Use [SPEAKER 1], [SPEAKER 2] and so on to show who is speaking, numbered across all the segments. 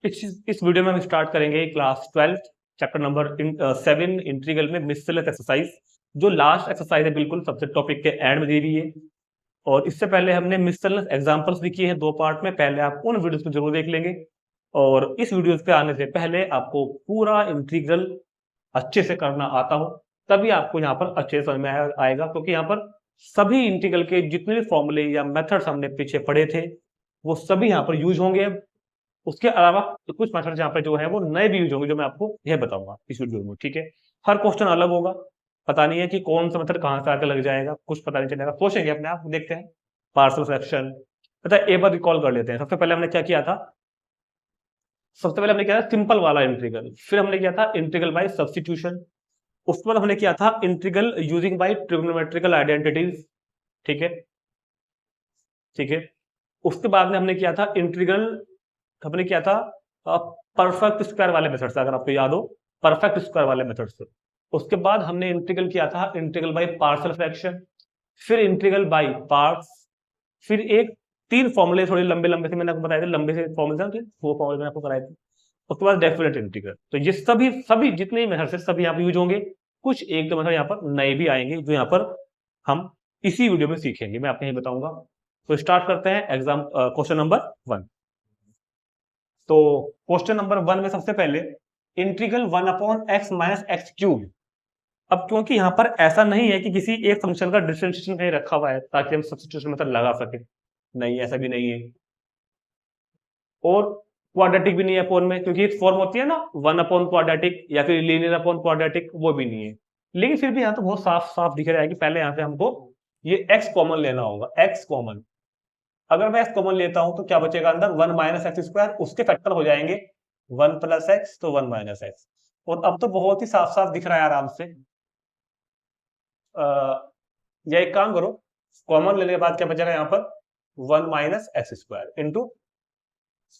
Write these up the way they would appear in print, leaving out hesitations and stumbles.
[SPEAKER 1] इस वीडियो में हम स्टार्ट करेंगे क्लास 12 चैप्टर नंबर 7 इंटीग्रल में मिसलेनियस एक्सरसाइज। जो लास्ट एक्सरसाइज है बिल्कुल सबसे टॉपिक के एंड में दी हुई है। और इससे पहले हमने मिसलेनियस एग्जांपल्स भी किए हैं 2 पार्ट में। पहले आप उन वीडियोस को जरूर देख लेंगे और इस वीडियोस पे आने से पहले आपको पूरा इंटीग्रल अच्छे से करना आता हो, तभी आपको यहाँ पर अच्छे से समझ में आएगा। क्योंकि यहाँ पर सभी इंटीग्रल के जितने भी फॉर्मूले या मेथड्स हमने पीछे पढ़े थे वो सभी यहाँ पर यूज होंगे। उसके अलावा कुछ मेथड यहाँ पे जो है वो नए भी यूज होंगे, जो मैं आपको यह बताऊंगा इस वीडियो में। ठीक है, हर क्वेश्चन अलग होगा, पता नहीं है कि कौन सा मेथड कहाँ से आकर लग जाएगा, कुछ पता नहीं चलेगा। सोचेंगे अपने आप, देखते हैं। पार्शियल फ्रैक्शन, पता है, एक बार रिकॉल कर लेते हैं। सबसे पहले हमने क्या किया था? सबसे पहले हमने किया था सिंपल वाला इंटीग्रल, फिर हमने किया था इंटीग्रल बाय सब्स्टिट्यूशन, उसके बाद हमने किया था integral using by trigonometrical identities. ठीक है, ठीक है। उसके बाद में हमने किया था इंटीग्रल, हमने किया था परफेक्ट स्क्वायर वाले मेथड से, अगर आपको याद हो, परफेक्ट स्क्वायर वाले मेथड से। उसके बाद हमने इंटीग्रल किया था इंटीग्रल बाय पार्शियल फ्रैक्शन, फिर इंटीग्रल बाय पार्ट्स, फिर एक 3 फॉर्मूले थोड़े लंबे लंबे से मैंने आपको बताए थे, लंबे से फॉर्मूले थे, वो फॉर्मूले मैंने आपको कराए थे। उसके बाद डेफिनेट इंटीग्रल। तो ये सभी सभी जितने मेथड से सभी यहाँ पर यूज होंगे। कुछ एक दो मेथड यहाँ पर नए भी आएंगे जो यहाँ पर हम इसी वीडियो में सीखेंगे, मैं आपको यही बताऊंगा। तो स्टार्ट करते हैं एग्जाम क्वेश्चन नंबर 1। तो क्वेश्चन नंबर 1 में सबसे पहले integral 1/x minus x cube. अब क्योंकि यहां पर ऐसा नहीं है कि किसी एक फंक्शन का डिफरेंशिएशन कहीं रखा हुआ है ताकि हम सब्स्टिट्यूशन मेथड लगा सके, नहीं, ऐसा भी नहीं है। और क्वाड्रेटिक भी नहीं है फोन में, क्योंकि एक फॉर्म होती है ना 1/क्वाड्रेटिक या फिर लीनियर अपॉन क्वाड्रेटिक, वो भी नहीं है। लेकिन फिर भी यहाँ तो बहुत साफ साफ दिख रहा है कि पहले यहाँ पे हमको ये x कॉमन लेना होगा, x कॉमन। अगर मैं x कॉमन लेता हूं तो क्या बचेगा अंदर? 1 माइनस एक्स स्क्वायर, उसके फैक्टर हो जाएंगे 1 प्लस एक्स, तो 1 माइनस एक्स। और अब तो बहुत ही साफ साफ दिख रहा है आराम से। या एक काम करो, कॉमन लेने के बाद क्या बचेगा यहाँ पर? 1 माइनस एक्स स्क्वायर इंटू,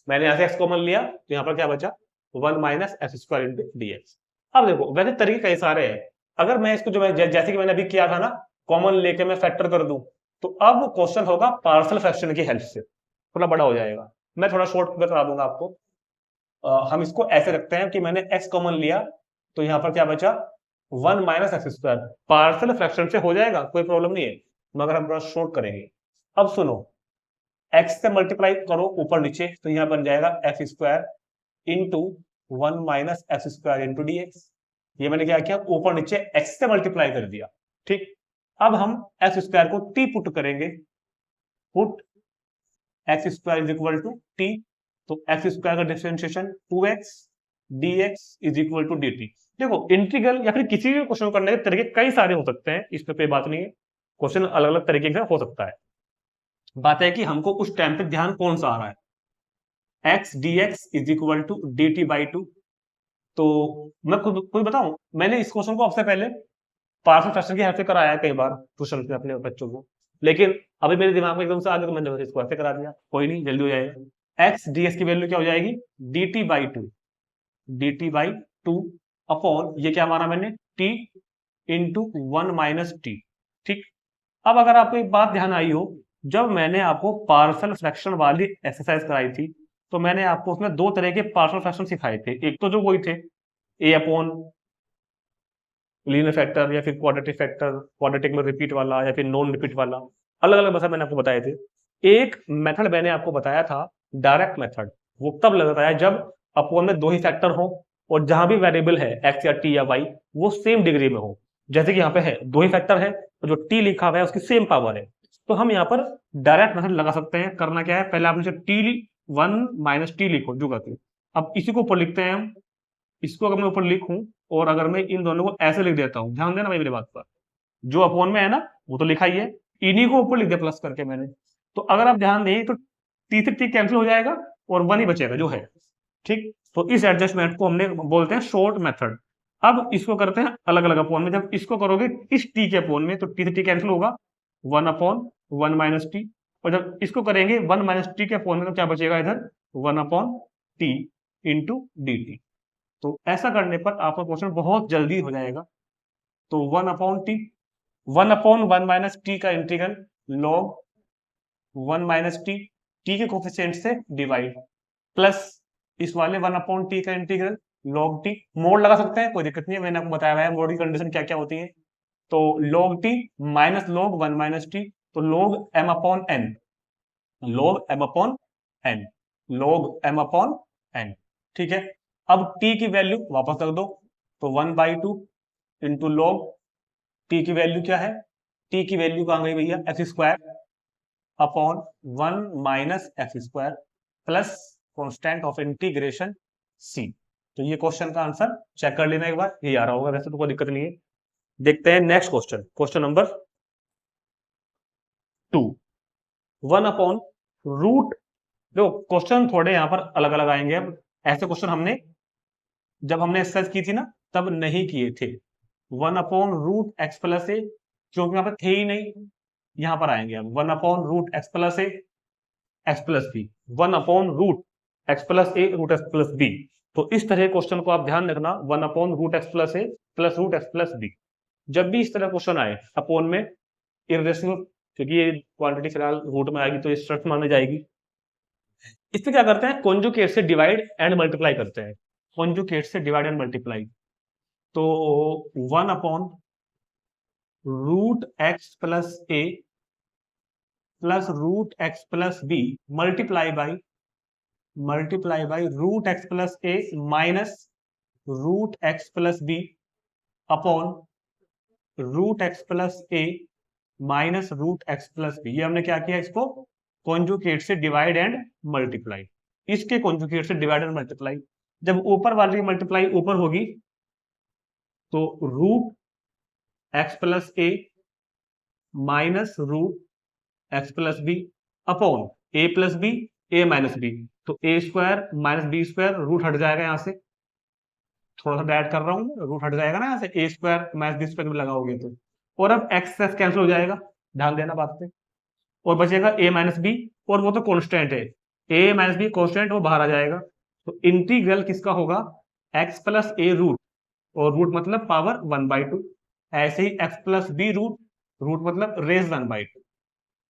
[SPEAKER 1] मैंने यहाँ से x कॉमन लिया तो यहाँ पर क्या बचा? 1 minus x square into D X. अब देखो, वैसे तरीके कई सारे हैं। अगर मैं इसको, जो मैं जैसे कि मैंने अभी किया था ना, कॉमन लेके मैं फैक्टर कर दूं, तो अब क्वेश्चन होगा पार्शियल फ्रैक्शन की हेल्प से, थोड़ा बड़ा हो जाएगा। मैं थोड़ा शॉर्ट में करा दूंगा आपको। हम इसको ऐसे रखते हैं कि मैंने x कॉमन लिया तो यहाँ पर क्या बचा? 1 minus x square. Partial fraction से हो जाएगा, कोई प्रॉब्लम नहीं है, मगर हम थोड़ा शॉर्ट करेंगे। अब सुनो, x से मल्टीप्लाई करो ऊपर नीचे, तो यहाँ बन जाएगा x square into 1 minus x square into D x. ये मैंने क्या किया? ऊपर नीचे x से मल्टीप्लाई कर दिया। ठीक, अब हम एक्स स्क्वायर को t पुट करेंगे, put x square is equal to T. तो एक्स स्क्वायर का differentiation 2x dx is equal to dt। देखो, इंटीग्रल या फिर किसी भी क्वेश्चन करने के तरीके कई सारे हो सकते हैं, इस पे कोई बात नहीं है, क्वेश्चन अलग अलग तरीके से हो सकता है। बात है कि हमको उस टाइम पे ध्यान कौन सा आ रहा है। x dx is equal to dt by 2। तो मैं खुद बताऊं, मैंने इस क्वेश्चन को सबसे पहले पार्शियल फ्रैक्शन की हेल्प से कराया है कई बार ट्यूशन में अपने बच्चों को, लेकिन अभी मेरे दिमाग में एकदम से आ गया तो मैंने इसको ऐसे करा दिया। कोई नहीं, जल्दी हो जाएगा। एक्स डीएक्स की वैल्यू क्या हो जाएगी? dt by 2, dt by 2 upon, ये क्या माना मैंने? t into 1 minus T. ठीक, अब अगर आपको एक बात ध्यान आई हो, जब मैंने आपको पार्शियल फ्रैक्शन वाली एक्सरसाइज कराई थी तो मैंने आपको उसमें 2 तरह के पार्शियल फ्रैक्शन सिखाए थे। एक तो जो वही थे a अपॉन लीनियर फैक्टर या फिर क्वाड्रेटिक फैक्टर, क्वाड्रेटिक में रिपीट वाला या फिर नॉन रिपीट वाला, अलग अलग मेथड मैंने आपको बताए थे। एक मेथड मैंने आपको बताया था डायरेक्ट मेथड, वो तब लगता है जब अपोन में 2 ही फैक्टर हो और जहां भी वेरिएबल है x या t या y वो सेम डिग्री में हो। जैसे कि यहाँ पे है 2 ही फैक्टर है और जो t लिखा हुआ है उसकी सेम पावर है, तो हम यहाँ पर डायरेक्ट मेथड लगा सकते हैं। करना क्या है, पहले आपने t1 माइनस टी लिखो जो करते। अब इसी को ऊपर लिखते हैं हम, इसको अगर मैं ऊपर लिखूं और अगर मैं इन दोनों को ऐसे लिख देता हूं, ध्यान देना भाई मेरी बात पर, जो अपॉन में है ना वो तो लिखा ही है, इन्हीं को ऊपर लिख दिया प्लस करके मैंने। तो अगर आप ध्यान दें तो टी से टी कैंसिल हो जाएगा और 1 ही बचेगा जो है। ठीक, तो इस एडजस्टमेंट को हमने बोलते हैं शॉर्ट मेथड। अब इसको करते हैं अलग अलग अपॉन में। जब इसको करोगे इस टी के अपॉन में तो टी से टी कैंसिल होगा, 1 अपॉन 1 माइनस टी। और जब इसको करेंगे 1 माइनस टी के अपॉन में तो क्या बचेगा इधर? 1 upon t into D t. तो ऐसा करने पर आपका क्वेश्चन बहुत जल्दी हो जाएगा। तो 1 upon t, 1 upon 1 minus t का integral log 1 minus t, t के कोफिशिएंट से डिवाइड, प्लस इस वाले 1/t का इंटीग्रल log t, मोड लगा सकते हैं, कोई दिक्कत नहीं है, मैंने आपको बताया हुआ है मोड की कंडीशन क्या क्या होती है। तो log t minus log 1 minus t, तो log m upon n, log m upon n, log m upon n, ठीक है। अब t की वैल्यू वापस रख दो, तो 1/2 इंटू लॉग t की वैल्यू क्या है, t की वैल्यू कहाँ गई भैया, x square upon 1 minus x square plus constant of integration c। तो ये क्वेश्चन का आंसर चेक कर लेना एक बार, ये आ रहा होगा, वैसे तो कोई दिक्कत नहीं है। देखते हैं नेक्स्ट क्वेश्चन, क्वेश्चन नंबर 2, 1/रूट। देखो क्वेश्चन थोड़े यहाँ पर अलग अलग आएंगे, अब ऐसे क्वेश्चन हमने जब हमने एक्सरसाइज की थी ना तब नहीं किए थे। 1/रूट x प्लस ए, क्योंकि यहाँ पर थे ही नहीं, यहाँ पर आएंगे अब 1/रूट x plus a x plus b, 1/रूट x plus a root x plus b. तो इस तरह क्वेश्चन को आप ध्यान रखना, 1/रूट x plus a plus root x plus b. जब भी इस तरह क्वेश्चन आए अपोन में इररेशनल, क्योंकि ये क्वांटिटी फिलहाल रूट में आएगी तो ये स्ट्रक्ट मानी जाएगी। इसमें क्या करते हैं, कॉन्जुगेट से डिवाइड एंड मल्टीप्लाई करते हैं, कॉन्जुगेट से डिवाइड एंड मल्टीप्लाई। तो 1/रूट x plus a plus root x plus b multiply by root x plus a minus root x plus B upon root x plus a minus root x plus b. ये हमने क्या किया, इसको conjugate से divide and multiply, इसके conjugate से divide and multiply. जब ऊपर वाली मल्टीप्लाई ऊपर होगी तो root x plus a minus root x plus B upon a plus B A minus b, तो a square minus b square, root हट जाएगा यहाँ से, थोड़ा सा ऐड कर रहा हूँ, रूट हट जाएगा ना यहाँ से, ए स्क्वायर माइनस बी स्क्वायर में लगाओगे तो, और अब एक्स कैंसिल हो जाएगा, ध्यान देना बात पे, और बचेगा ए माइनस बी, और वो तो कॉन्स्टेंट है, ए माइनस बी कॉन्स्टेंट, वो बाहर आ जाएगा। तो इंटीग्रल किसका होगा, एक्स प्लस ए रूट, और रूट मतलब पावर 1/2, ऐसे ही x plus b root, root मतलब रेज 1/2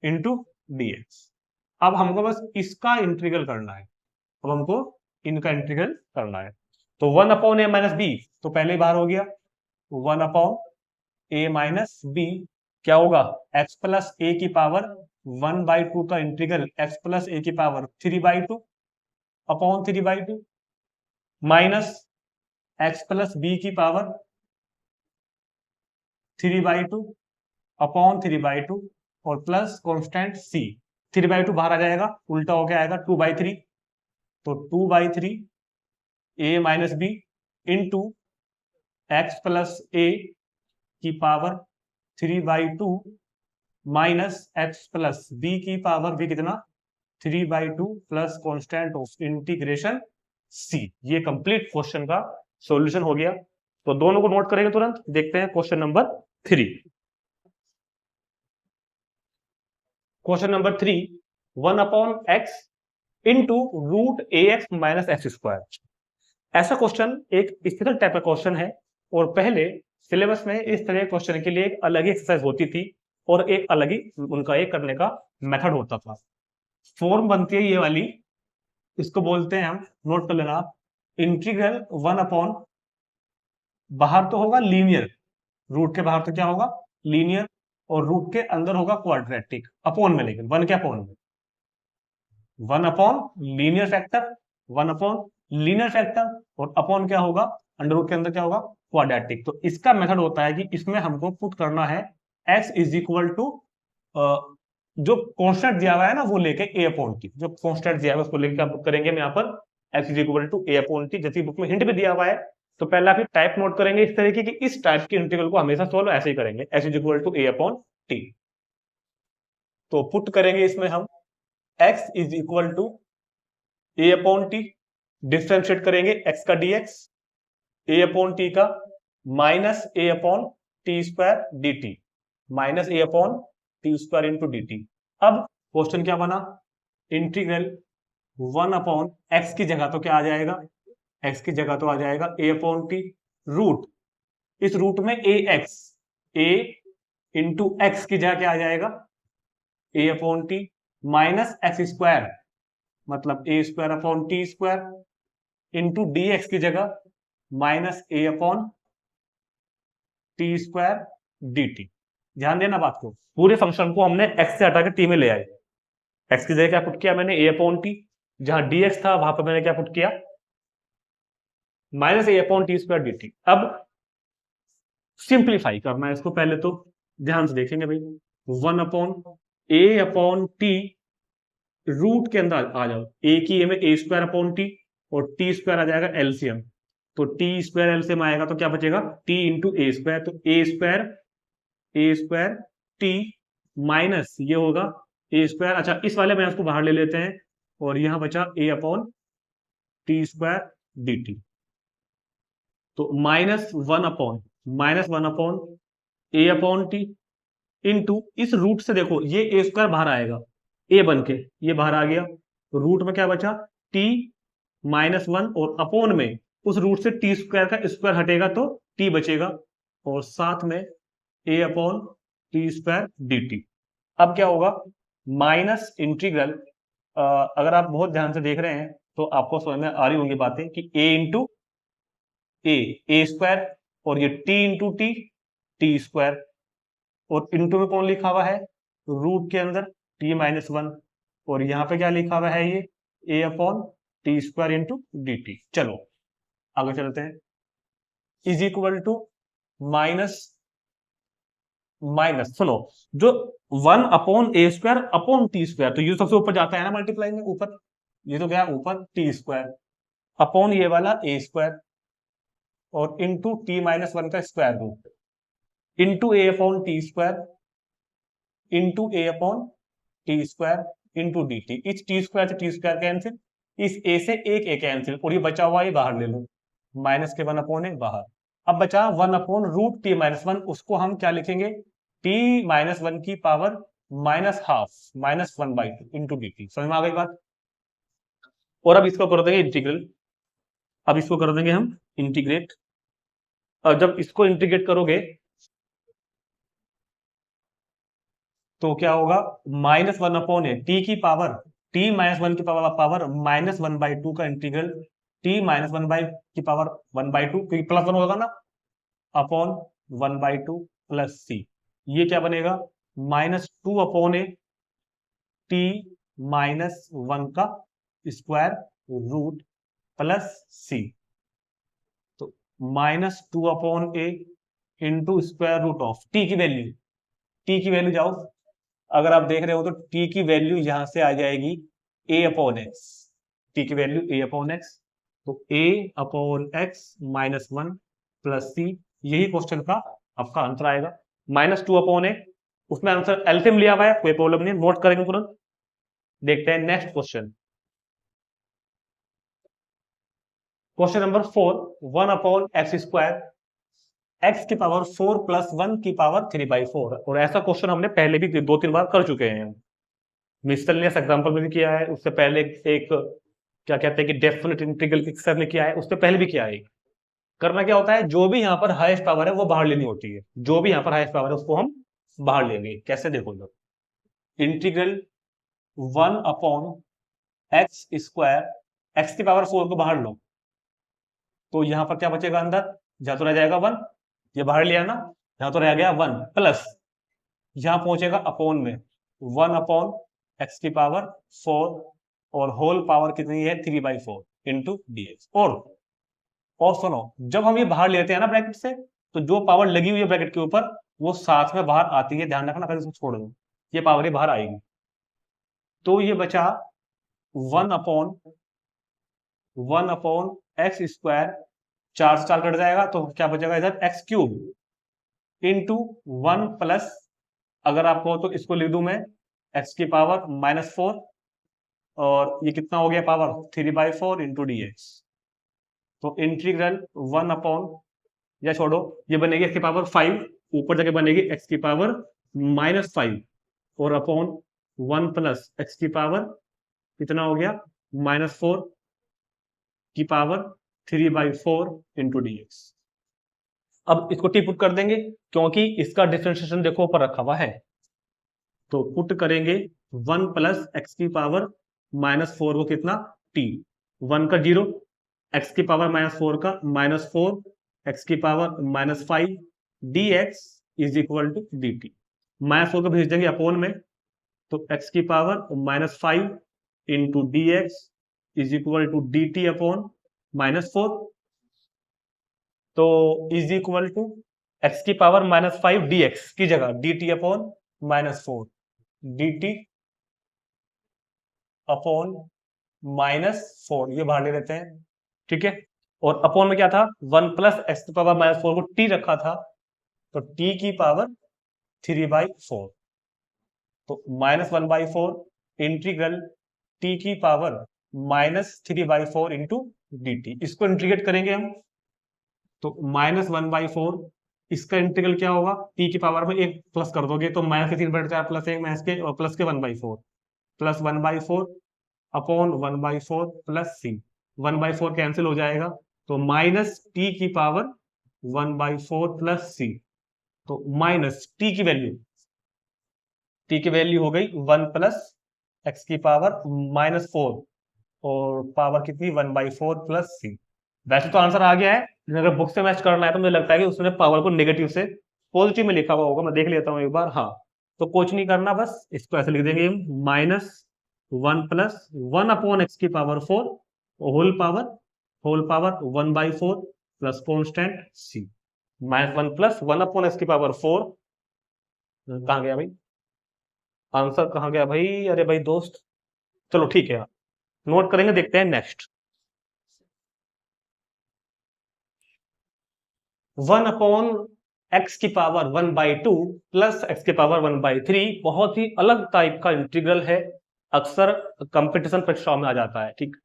[SPEAKER 1] इंटू dx। अब हमको बस इसका इंटीग्रल करना है, अब हमको इनका इंटीग्रल करना है। तो 1/a माइनस बी तो पहले ही बाहर हो गया, 1/a माइनस बी क्या होगा, x प्लस ए की पावर 1/2 का इंटीग्रल x प्लस ए की power 3/2 upon 3/2 minus x plus B की पावर 3/2 अपॉन 3/2 और प्लस कॉन्स्टेंट c। 3/2 बाहर आ जाएगा, उल्टा होके आएगा 2/3, तो 2/3 a minus B into x plus a की power 3/2 minus x plus B की पावर भी कितना 3/2 plus constant of integration c। ये कंप्लीट क्वेश्चन का सॉल्यूशन हो गया। तो दोनों को नोट करेंगे तुरंत, देखते हैं question number 3। Question number 3, 1/x into root a x minus x square. ऐसा क्वेश्चन एक स्पेशल टाइप का क्वेश्चन है, और पहले सिलेबस में इस तरह के क्वेश्चन के लिए एक अलग ही एक्सरसाइज होती थी और एक अलग ही उनका एक करने का मेथड होता था। फॉर्म बनती है ये वाली, इसको बोलते हैं हम, नोट कर लेना, इंटीग्रल 1 बाहर तो होगा लीनियर, रूट के बाहर तो क्या होगा लीनियर, और रूट के अंदर होगा क्वाड्रेटिक, अपॉन में, लेकिन 1 के अपॉन में, 1/लीनियर फैक्टर, 1/लीनियर फैक्टर, और अपॉन क्या होगा अंडर रूट के अंदर क्या होगा क्वाड्रेटिक। तो इसका मेथड होता है कि इसमें हमको पुट करना है x इज इक्वल टू जो कॉन्स्टेंट दिया हुआ है ना वो लेके a अपॉन टी, जो कॉन्स्टेंट दिया हुआ है उसको लेके क्या करेंगे हम यहाँ पर, x is equal to a upon t, जैसे बुक में हिंट भी दिया हुआ है। तो पहले आप टाइप नोट करेंगे इस तरीके की, इस टाइप के इंटीग्रल को हमेशा सोल्व ऐसे ही करेंगे, x is equal to a upon T. तो पुट करेंगे इसमें हम x is equal to a upon T, differentiate करेंगे x का dx, a अपॉन टी का minus a upon T square D T, minus a upon T square into D T. अब question क्या बना, इंटीग्रल 1/x की जगह तो क्या आ जाएगा, x की जगह तो आ जाएगा a अपॉन टी, रूट, इस रूट में ax, a इंटू एक्स की जगह क्या आ जाएगा a upon t, minus x square मतलब a square upon T square, into D x की जगह minus a upon T square D t. ध्यान देना बात को, पूरे फंक्शन को हमने एक्स से हटा के टी में ले आए। एक्स की जगह क्या पुट किया मैंने, ए अपॉन टी, जहां डी एक्स था वहां पर मैंने क्या पुट किया, minus a upon T square D T. अब सिंप्लीफाई करना है इसको, पहले तो ध्यान से देखेंगे भाई, 1 upon a upon t, root के अंदर आ जाओ, ए की ए में ए स्क्वायर अपॉन टी और टी स्क्वायर आ जाएगा एलसीएम, तो टी स्क्वायर एलसीएम आएगा तो क्या बचेगा, टी इंटू ए स्क्वायर, तो ए स्क्वायर टी माइनस ये होगा ए स्क्वायर, अच्छा इस वाले में इसको बाहर ले लेते हैं, और यहां बचा a upon T square D t. तो minus one upon a upon t into इस रूट से देखो ये ए स्क्वायर बाहर आएगा, ए बन के ये बाहर आ गया, तो रूट में क्या बचा, टी माइनस वन, और अपॉन में उस रूट से टी स्क्वायर का स्क्वायर हटेगा तो टी बचेगा, और साथ में a upon T square D T. अब क्या होगा, माइनस इंटीग्रल, अगर आप बहुत ध्यान से देख रहे हैं तो आपको समझ में आ रही होंगी बातें कि ए इंटू ए स्क्वायर, और ये टी इंटू टी स्क्वायर, और इंटू में कौन लिखा हुआ है, रूट के अंदर टी माइनस वन, और यहाँ पे क्या लिखा हुआ है, ये a upon T square into D t. चलो आगे चलते हैं, इज इक्वल टू माइनस सुनो, जो 1 अपॉन ए स्क्वायर अपॉन टी स्क्वायर, तो ये सबसे ऊपर जाता है ना मल्टीप्लाई में, ऊपर ये तो क्या ऊपर टी स्क्वायर अपॉन ये वाला ए स्क्वायर, और इंटू टी माइनस वन का square root into a upon T square into a upon T square into D t. इस टी स्क्वायर से टी स्क्वायर कैंसिल, इस ए से एक ए कैंसिल, और ये बचा हुआ ये बाहर ले लो, माइनस के 1 अपॉन है बाहर। अब बचा 1 upon root T minus one, उसको हम क्या लिखेंगे, टी माइनस वन की power minus half minus 1/2 into D T. समझ में आ गई बात। और अब इसको कर देंगे इंटीग्रल, अब इसको कर देंगे हम इंटीग्रेट, और जब इसको इंटीग्रेट करोगे तो क्या होगा, माइनस 1 अपॉन है टी की पावर, टी माइनस वन की पावर माइनस 1/2 का इंटीग्रल टी माइनस वन की पावर 1/2, क्योंकि प्लस 1 होगा ना, अपॉन 1/2 प्लस सी, ये क्या बनेगा, -2 upon A T minus one का स्क्वायर रूट प्लस सी, तो -2 upon A into square root of T की वैल्यू जाओ, अगर आप देख रहे हो तो टी की वैल्यू यहां से आ जाएगी ए अपॉन एक्स, टी की वैल्यू ए अपॉन एक्स, तो a upon x minus one plus c, यही क्वेश्चन का आपका आंसर आएगा। -2 अपॉन ए, उसमें आंसर एलसीएम लिया हुआ है, कोई प्रॉब्लम नहीं, नोट करेंगे तुरंत। देखते हैं next question, question number 4, 1 upon x square x की पावर 4 प्लस 1 की पावर 3/4, और ऐसा क्वेश्चन हमने पहले भी 2-3 बार कर चुके हैं, मिसलेनियस एग्जांपल में भी किया है, उससे पहले एक क्या कहते हैं कि डेफिनेट इंटीग्रल फिक्सर में किया है, उससे पहले भी किया है। करना क्या होता है, जो भी यहाँ पर हाईएस्ट पावर है वो बाहर लेनी होती है, जो भी यहाँ पर हाईएस्ट पावर है उसको हम बाहर लेंगे। कैसे, देखो लो, integral 1 upon x square, x की पावर 4 को बाहर लो, तो यहाँ पर क्या बचेगा अंदर, जहां तो रह जाएगा 1, ये बाहर लिया ना, यहां तो रह गया 1 प्लस, यहां पहुंचेगा अपॉन में 1 अपॉन एक्स की पावर 4, और होल पावर कितनी है 3/4 इंटू डी एक्स। और सुनो, जब हम ये बाहर लेते हैं ना ब्रैकेट से, तो जो पावर लगी हुई है ब्रैकेट के ऊपर वो साथ में बाहर आती है, ध्यान रखना, अगर इसको छोड़ दो ये पावर ही बाहर आएगी, तो ये बचा 1 अपॉन एक्स स्क्वायर, 4 से 4 कट जाएगा, तो क्या बचेगा इधर एक्स क्यूब इंटू 1 प्लस, अगर आप कहो तो इसको लिख दूं मैं एक्स की पावर -4, और ये कितना हो गया पावर 3/4 इंटू डी एक्स, तो इंटीग्रल 1 अपॉन, या छोड़ो, ये बनेगी एक्स की पावर 5, ऊपर जाके बनेगी एक्स की पावर -5, और अपॉन 1 प्लस एक्स की पावर कितना हो गया -4 की पावर 3/4 इंटू डी एक्स। अब इसको टी पुट कर देंगे, क्योंकि इसका डिफरेंशिएशन देखो ऊपर रखा हुआ है, तो पुट करेंगे 1 प्लस एक्स की पावर -4 को कितना टी, 1 का 0, एक्स की पावर -4 का -4 एक्स की power -5 D X is equal to D T. -4 को भेज देंगे अपोन में, तो एक्स की power -5 into D X is equal to D T upon -4, तो इज इक्वल टू एक्स की पावर -5 डी एक्स की जगह D T upon -4 D T upon -4, ये बाहर ले लेते हैं, ठीक है। और अपॉन में क्या था, 1 प्लस एक्स की पावर -4 को टी रखा था, तो टी की पावर 3/4, तो -1/4 इंटीग्रल टी की पावर -3/4 इंटू डी टी। इसको इंटीग्रेट करेंगे हम, तो -1/4, इसका इंटीग्रल क्या होगा, टी की पावर में एक प्लस कर दोगे तो -3/4 प्लस 1 माइनस के और प्लस के 1/4 प्लस 1/4 अपॉन 1/4 प्लस सी, 1/4 कैंसिल हो जाएगा, तो माइनस टी की पावर 1/4 प्लस सी, तो माइनस टी की वैल्यू हो गई 1 प्लस एक्स की पावर -4 और पावर कितनी 1/4 प्लस सी। वैसे तो आंसर आ गया है, लेकिन अगर बुक से मैच करना है तो मुझे लगता है कि उसने पावर को नेगेटिव से पॉजिटिव में लिखा हुआ होगा, मैं देख लेता हूँ एक बार। हाँ, तो कुछ नहीं करना, बस इसको ऐसे लिख देंगे -1 प्लस 1 अपॉन एक्स की पावर 4 होल पावर 1/4 plus constant c, -1 plus 1 upon x की पावर 4, कहाँ गया भाई आंसर, कहाँ गया भाई, अरे भाई दोस्त, चलो ठीक है, नोट करेंगे, देखते हैं नेक्स्ट। 1 अपॉन एक्स की पावर 1/2 प्लस एक्स की पावर 1/3 बहुत ही अलग टाइप का इंटीग्रल है, अक्सर कंपटीशन परीक्षाओं में आ जाता है, ठीक।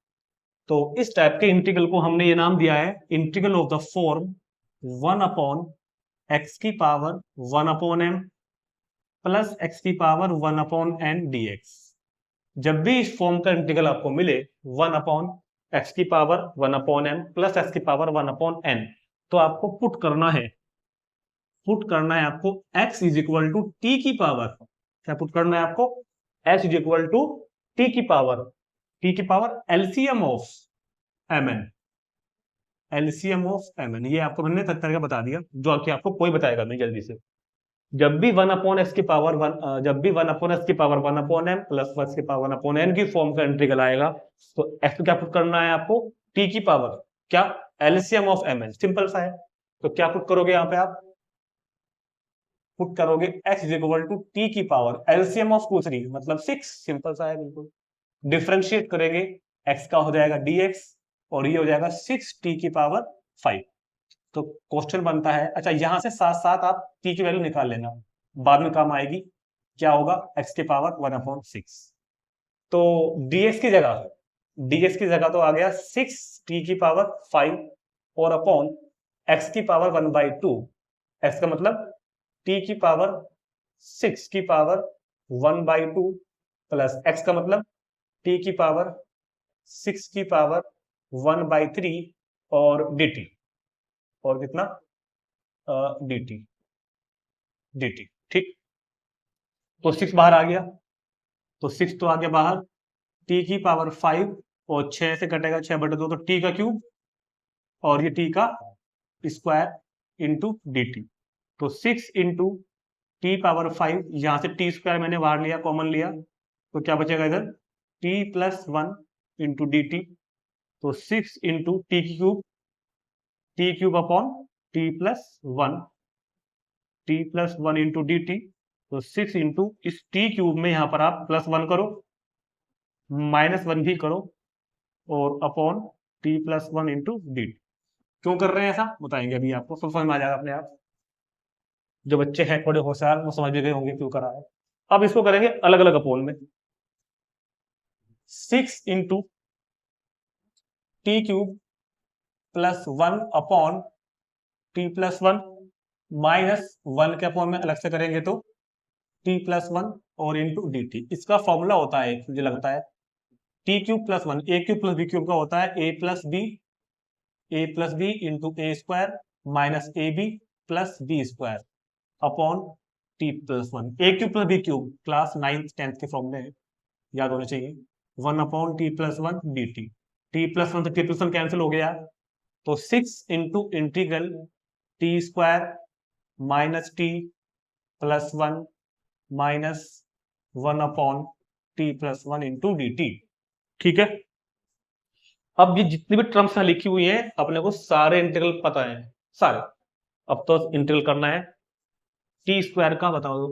[SPEAKER 1] तो इस टाइप के इंटीग्रल को हमने ये नाम दिया है integral of the form 1 upon x की power 1 upon M plus x की power 1 upon n d x. जब भी इस फॉर्म का इंटीग्रल आपको मिले 1 अपॉन एक्स की power 1 upon M plus x की पावर 1 अपॉन एन, तो आपको पुट करना है आपको x is equal to T की पावर, क्या पुट करना है आपको, x is equal to T की पावर एलसीएम ऑफ mn, ये आपको मैंने तरीका बता दिया जो कि आपको कोई बताएगा नहीं जल्दी से। जब भी 1 अपॉन एक्स की पावर 1 जब भी 1 अपॉन एक्स की power 1 upon M plus x की पावर 1 अपॉन एन की फॉर्म का इंटीग्रल आएगा, तो x को क्या पुट करना है आपको, टी की पावर क्या, एलसीएम ऑफ mn, सिंपल सा है। तो क्या पुट करोगे यहाँ पे, आप पुट करोगे x is equal to T की पावर एलसीएम ऑफ 2 3 मतलब 6, सिंपल सा है बिल्कुल। डिफरेंशिएट करेंगे, x का हो जाएगा dx और ये हो जाएगा 6 टी की पावर 5। तो क्वेश्चन बनता है, अच्छा यहां से साथ साथ आप t की वैल्यू निकाल लेना, बाद में काम आएगी, क्या होगा x की पावर 1/6, तो dx की जगह तो आ गया 6 टी की पावर 5 और अपॉन x की पावर 1/2, x का मतलब t की पावर 6 की पावर 1/2 प्लस x का मतलब t की पावर 6 की पावर 1/3 और dt, और कितना dt, ठीक। तो 6 बाहर आ गया, तो 6 तो आ गया बाहर, t की पावर 5 और 6 से कटेगा 6/2, तो t का क्यूब और ये t का स्क्वायर इंटू dt, तो 6 इंटू टी पावर 5, यहां से टी स्क्वायर मैंने बाहर लिया, कॉमन लिया, तो क्या बचेगा इधर t plus 1 into D t, तो 6 into T cube upon t plus 1 into D t, तो 6 इंटू इस टी क्यूब में यहां पर आप +1 करो, -1 भी करो और upon t plus 1 into D T. क्यों कर रहे हैं ऐसा बताएंगे अभी आपको, सब समझ में आ जाएगा अपने आप, जो बच्चे हैं थोड़े होशियार वो समझ भी गए होंगे क्यों करा है। अब इसको करेंगे अलग अलग अपॉन में, 6 into T cube plus 1 upon t plus 1 -1 के अपॉन में अलग से करेंगे तो टी प्लस 1 और इंटू डी टी। इसका फॉर्मूला होता है मुझे लगता है t cube plus 1 a cube plus b cube का होता है a plus B into a square minus a b plus b square upon t plus 1। A cube plus b cube class 9th 10th के फॉर्मूले याद होने चाहिए, 1 upon t plus 1 d t. T plus one से t plus one cancel हो गया, तो 6 into integral T square minus T plus one minus 1 upon t plus one into D T. ठीक है, अब ये जितनी भी टर्म्स यहाँ लिखी हुई हैं अपने को सारे इंटीग्रल पता है सारे। अब तो इंटीग्रल करना है। टी स्क्वायर का बता दो,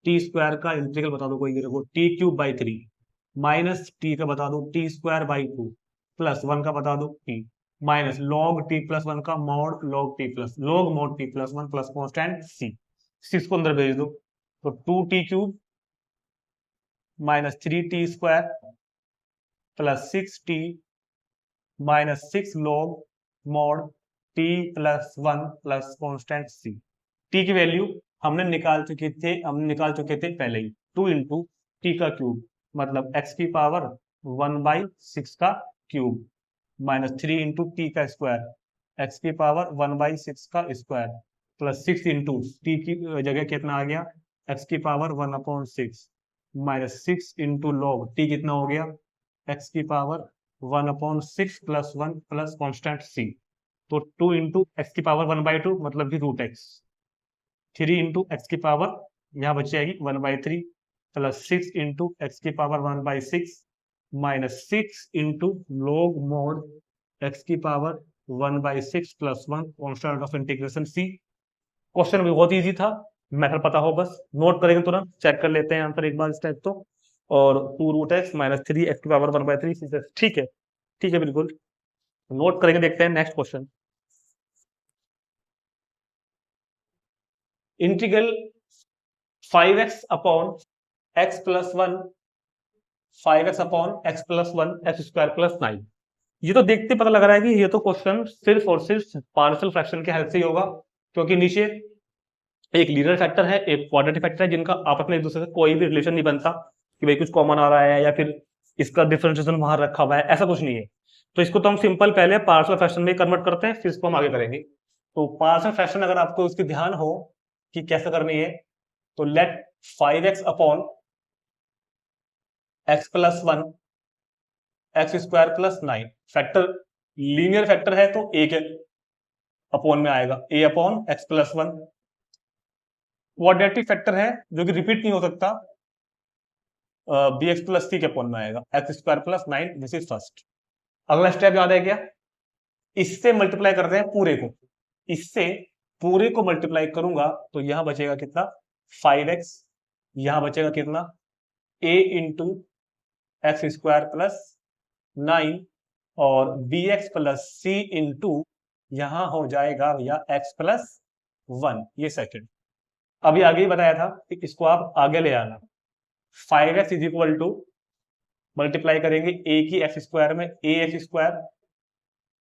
[SPEAKER 1] टी स्क्वायर का इंटीग्रल बता दो कोई मेरे को, T cube by 3 minus t का बता दो टी स्क्वायर बाई 2 प्लस 1 का बता दो t minus log t plus 1 का mod log t plus log mod t plus 1 plus constant c. 6 को अंदर भेज दो, तो 2t cube minus 3t square plus 6t minus 6 log mod t plus 1 plus constant c. टी की value हमने निकाल चुके थे पहले ही, 2 इंटू टी का क्यूब मतलब x की पावर 1/6 का क्यूब माइनस 3 इंटू टी का स्क्वायर x की पावर 1/6 का स्क्वायर प्लस 6 इंटू टी की जगह कितना आ गया x की power 1/6 minus 6 into log t कितना हो गया x की power 1/6 plus 1 plus constant c. तो 2 इंटू एक्स की पावर 1/2 मतलब कि रूट एक्स, 3 इंटू एक्स की पावर यहाँ बच जाएगी 1/3 प्लस 6 इंटू एक्स की power 1/6 minus 6 into log mod x की power 1/6 plus 1 constant of integration c. Question भी बहुत इजी था, मेथड पता हो बस नोट करेंगे तुरंत, चेक कर लेते हैं आंसर एक बार इस टाइप तो। और 2 रूट एक्स माइनस 3 एक्स की पावर 1/3, ठीक है ठीक है बिल्कुल नोट करेंगे। देखते हैं next question. Integral 5x upon x plus 1 5x upon x plus 1 X square plus 9। ये तो देखते पता लग रहा है कि ये तो क्वेश्चन सिर्फ और सिर्फ पार्शियल फ्रैक्शन के हेल्प से ही होगा, क्योंकि नीचे एक लीनियर फैक्टर है एक क्वाड्रेटिक फैक्टर है जिनका आपस में एक दूसरे से कोई भी रिलेशन नहीं बनता कि भाई कुछ कॉमन आ रहा है या फिर इसका डिफरेंशिएशन वहां रखा हुआ है, ऐसा कुछ नहीं है। तो इसको तो हम सिंपल पहले पार्शियल फ्रैक्शन में कन्वर्ट करते हैं, फिर इसको हम आगे करेंगे। तो पार्शियल फ्रैक्शन अगर आपको उसकी ध्यान हो कि कैसे करनी है, तो let 5x upon x plus 1 X square plus 9 factor linear factor है तो a के अपॉन में आएगा a upon X plus 1। Quadratic factor है जो कि रिपीट नहीं हो सकता, bx प्लस c के अपॉन में आएगा X square plus 9। This is first. अगला स्टेप याद है क्या, इससे मल्टीप्लाई करते हैं पूरे को, इससे पूरे को मल्टीप्लाई करूंगा तो यहां बचेगा कितना 5x, यहां बचेगा कितना a into x square plus 9 और bx प्लस c इंटू यहां हो जाएगा भैया x प्लस 1। ये सेकंड। अभी आगे ही बताया था कि इसको आप आगे ले आना, 5x is equal to multiply करेंगे a की एक्स स्क्वायर में a X square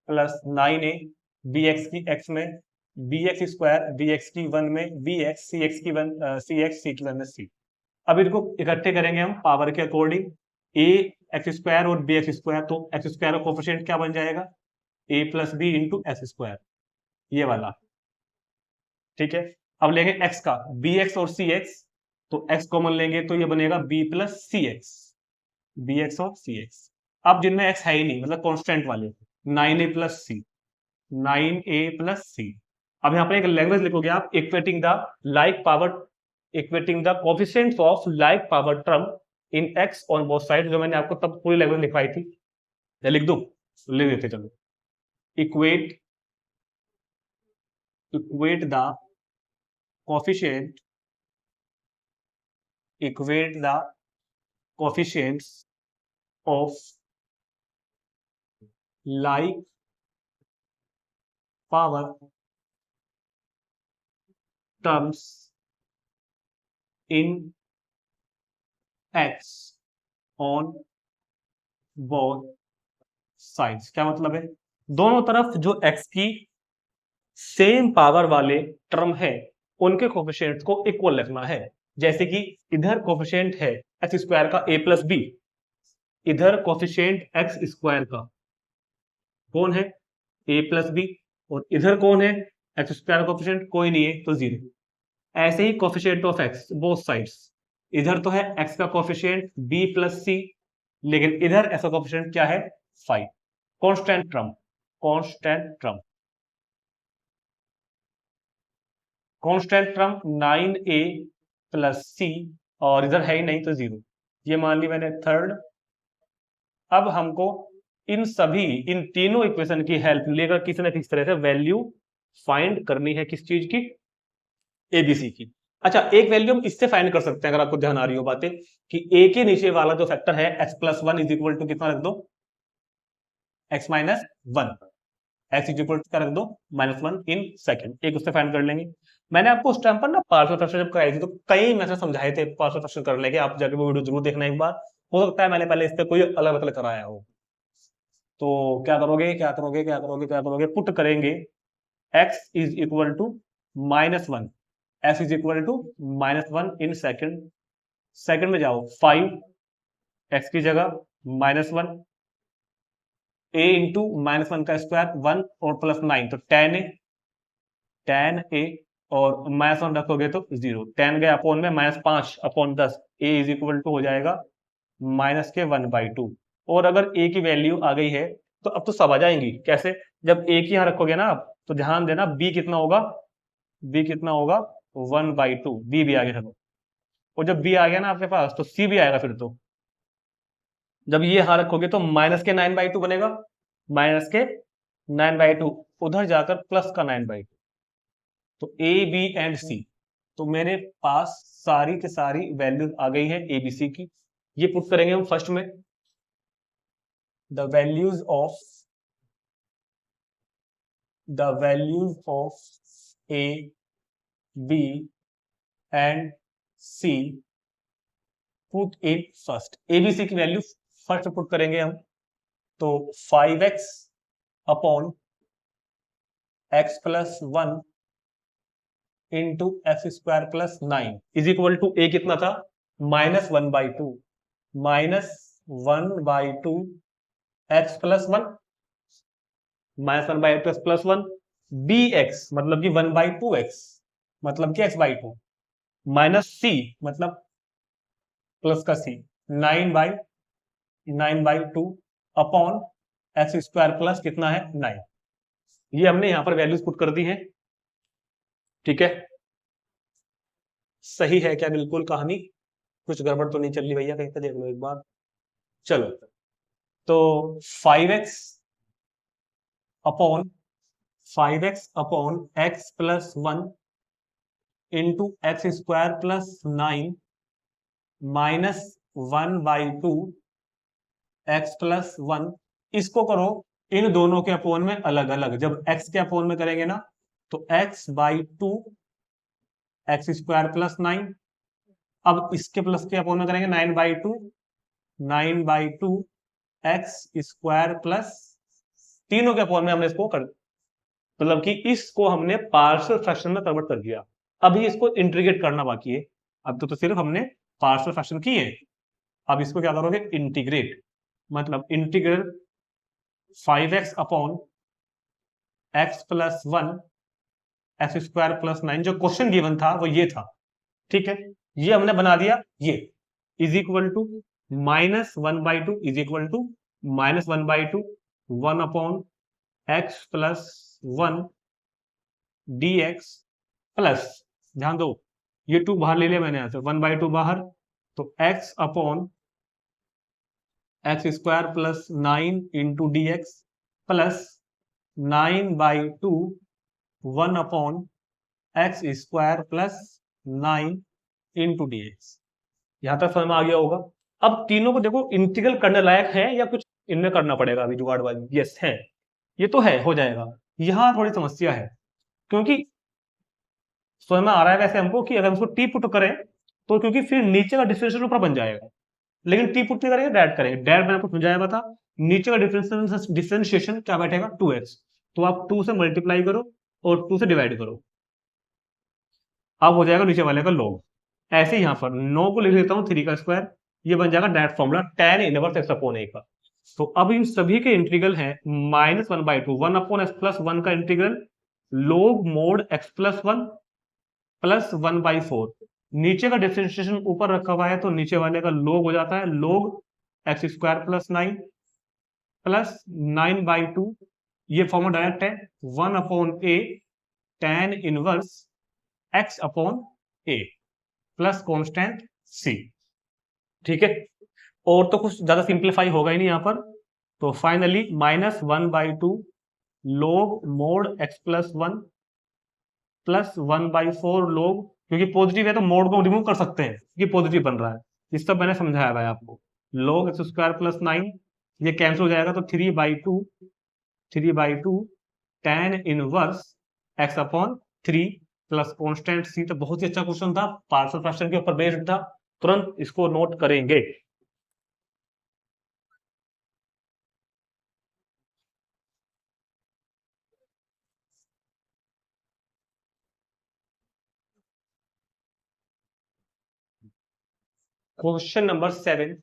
[SPEAKER 1] plus 9a bx की x में bx स्क्वायर bx की 1 में bx cx की 1 cx c की 1 में c। अब इनको इकट्ठे करेंगे हम पावर के अकॉर्डिंग, a एक्स स्क्वायर और b एक्स स्क्वायर, तो एक्स स्क्वायर का कोफिशिएंट क्या बन जाएगा a plus B into x square, ये वाला। ठीक है, अब लेंगे x का bx और cx, तो x कॉमन लेंगे तो ये बनेगा b प्लस सी एक्स, bx और cx। अब जिनमें x है ही नहीं मतलब कांस्टेंट वाले 9a प्लस सी, 9a प्लस सी। अब यहाँ पर एक लैंग्वेज लिखोगे आप, equating the like power, equating the coefficients of like power term in x on both side, जो मैंने आपको तब पूरी लैंग्वेज लिखवाई थी, मैं लिख दूं, लिख देते चलो। Equate the coefficient, equate the coefficients of like power terms in x on both sides। क्या मतलब है, दोनों तरफ जो x की सेम पावर वाले टर्म है उनके कोफिशिएंट्स को इक्वल रखना है। जैसे कि इधर कोफिशिएंट है एक्स स्क्वायर का a प्लस बी, इधर कोफिशिएंट एक्स स्क्वायर का कौन है a प्लस बी, और इधर कौन है एक्स स्क्वायर कोफिशिएंट कोई नहीं है तो 0। ऐसे ही coefficient of x both sides, इधर तो है x का कोफिशिएंट b प्लस सी, लेकिन इधर ऐसा कोफिशिएंट क्या है 5। Constant term, constant term, constant term 9a plus c, और इधर है ही नहीं तो 0, ये मान ली मैंने थर्ड। अब हमको इन तीनों इक्वेशन की हेल्प लेकर किसी न किसी तरह से वैल्यू फाइंड करनी है, किस चीज की, एबीसी की। अच्छा, एक वैल्यू हम इससे फाइंड कर सकते हैं, अगर आपको ध्यान आ रही हो बातें, कि ए के नीचे वाला जो फैक्टर है x plus one is equal to कितना रख दो, x minus one, x is equal to रख दो -1 इन सेकंड, एक उससे फाइंड कर लेंगे। मैंने आपको उस टाइम पर ना पार्शियल फ्रैक्शन जब कराई थी तो कई मैसेज समझाए थे पार्शियल फ्रैक्शन कर लेंगे, आप जाके वो वीडियो जरूर देखना एक बार, हो सकता है मैंने पहले इस पे कोई अलग मतलब कराया हो। तो क्या करोगे, क्या करोगे, क्या करोगे, क्या करोगे, पुट करेंगे x is equal to -1, x is equal to -1 in second, second में जाओ 5, x की जगह -1, a इंटू -1 का स्क्वायर 1 और प्लस 9 तो 10a, 10a और -1 रखोगे तो 0, 10 गए अपॉन में -5 upon 10, a is equal to हो जाएगा -1/2। और अगर a की वैल्यू आ गई है तो अब तो सब आ जाएंगी। कैसे, जब a की यहां रखोगे ना आप, तो ध्यान देना b कितना होगा, b कितना होगा 1/2, b भी आ गया था। और जब b आ गया ना आपके पास तो c भी आएगा। फिर तो जब ये यहां रखोगे तो माइनस के 9/2 बनेगा, माइनस के 9/2, उधर जाकर प्लस का 9/2, तो ए बी एंड सी, तो मेरे पास सारी की सारी वैल्यूज आ गई है एबीसी की। ये पुट करेंगे हम फर्स्ट में, the values of a b and c put in first, ABC की वैल्यू फर्स्ट पुट करेंगे हम, तो 5x upon x plus 1 into x square plus 9 is equal to a कितना था, -1/2, -1/2 x plus 1, -1/2 x plus 1, bx मतलब कि 1/2x मतलब कि x/2, माइनस सी मतलब प्लस का सी 9/2 अपॉन एक्स स्क्वायर प्लस कितना है 9। ये हमने यहां पर वैल्यूज पुट कर दी हैं, ठीक है। सही है क्या बिल्कुल कहानी, कुछ गड़बड़ तो नहीं चल रही भैया, कहीं पे देख लो एक बार। चलो, तो 5x upon 5x upon X plus 1 into x square plus 9 -1/2 x plus 1, इसको करो इन दोनों के अपोन में अलग अलग। जब x के अपोन में करेंगे ना तो x/2 एक्स स्क्वायर प्लस 9, अब इसके प्लस के अपोन में करेंगे 9/2 एक्स स्क्वायर प्लस, तीनों के अपोन में हमने इसको कर, मतलब कि इसको हमने पार्शियल फ्रैक्शन में कन्वर्ट कर दिया। अभी इसको इंटीग्रेट करना बाकी है। अब तो सिर्फ हमने पार्शियल फ्रैक्शन की है, अब इसको क्या करोगे, इंटीग्रेट, मतलब integral 5x upon X plus 1 X square plus 9, जो क्वेश्चन गिवन था वो ये था, ठीक है। ये हमने बना दिया, ये is equal to -1/2 is equal to -1/2 1 upon X plus 1 dx plus, ध्यान दो ये 2 बाहर ले लिया मैंने यहां से, 1/2 बाहर, तो x upon x square plus 9 into D x plus 9/2 1 upon x square plus 9 into D x. यहां तक समझ में आ गया होगा। अब तीनों को देखो इंटीग्रल करने लायक है या कुछ इनमें करना पड़ेगा अभी जुगाड़बाजी, यस है, ये तो है, हो जाएगा। यहां थोड़ी समस्या है, क्योंकि समझ में आ रहा है वैसे हमको कि अगर इसको टी पुट करें तो, क्योंकि फिर नीचे का डिफरेंशियल ऊपर बन जाएगा, लेकिन टी पुट नहीं करेंगे, डायरेक्ट करेंगे। डायरेक्ट मैंने आपको समझाया था, नीचे का डिफरेंशिएशन क्या बैठेगा 2x, तो आप 2 से मल्टीप्लाई करो और 2 से डिवाइड करो, अब हो जाएगा नीचे वाले का log। ऐसे ही यहां पर 9 को लिख लेता हूं 3 का स्क्वायर, ये बन जाएगा direct formula tan inverse x upon a का। तो अब इन सभी के इंटीग्रल है -1/2 1 अपॉन x प्लस 1 का integral log mode x plus 1 plus 1/4, नीचे का डिफरेंशिएशन ऊपर रखा हुआ है तो नीचे वाले का log हो जाता है log x square plus 9 plus 9/2, ये फॉर्मूला डायरेक्ट है, 1/a tan inverse x/a plus constant c। ठीक है, और तो कुछ ज्यादा सिंप्लीफाई होगा ही नहीं यहां पर। तो finally -1/2 log mod x plus 1 plus 1/4 log, क्योंकि पॉजिटिव है तो मोड को रिमूव कर सकते हैं क्योंकि पॉजिटिव बन रहा है। इस सब मैंने समझाया भाई आपको। log x² प्लस 9, ये कैंसिल हो जाएगा तो 3/2 tan inverse x/3 plus constant c। तो बहुत ही अच्छा क्वेश्चन था, पार्शियल फ्रैक्शन के ऊपर बेस्ड था। तुरंत इसको नोट करेंगे। Question number 7,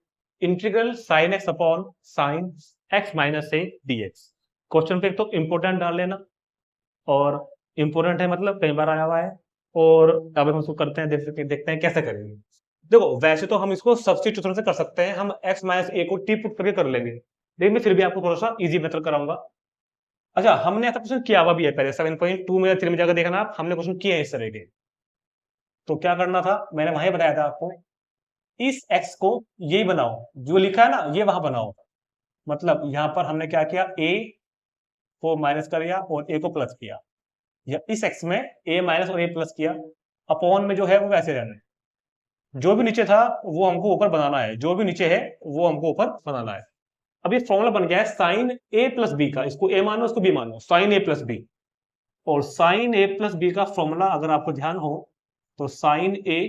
[SPEAKER 1] integral sin x upon sin x minus a dx। Question पे एक तो इंपोर्टेंट डाल लेना, और इंपोर्टेंट है मतलब कई बार आया हुआ है। और अब हम इसको करते हैं, देखते हैं कैसे करेंगे। देखो वैसे तो हम इसको सब्स्टिट्यूशन से कर सकते हैं, हम x माइनस a को टी पुट करके कर लेंगे, लेकिन मैं फिर भी आपको थोड़ा सा इजी मेथड कराऊंगा। अच्छा, हमने ऐसा क्वेश्चन किया हुआ भी है पहले, 7.2 में या 3 में जाकर देखना आप, हमने क्वेश्चन किए हैं इस तरह के। तो क्या करना था, मैंने वहां बताया था आपको, इस x को यही बनाओ, जो लिखा है ना ये वहां बनाओ। मतलब यहां पर हमने क्या किया, a को माइनस कर दिया और a को प्लस किया, या इस x में a माइनस और a प्लस किया। अपॉन में जो है वो वैसे रहना है, जो भी नीचे था वो हमको ऊपर बनाना है, जो भी नीचे है वो हमको ऊपर बनाना है। अब ये फॉर्मूला बन गया है साइन a प्लस बी का, इसको a मानो इसको b मानो, साइन a प्लस बी। और साइन a प्लस बी का फॉर्मूला अगर आपको ध्यान हो तो sine a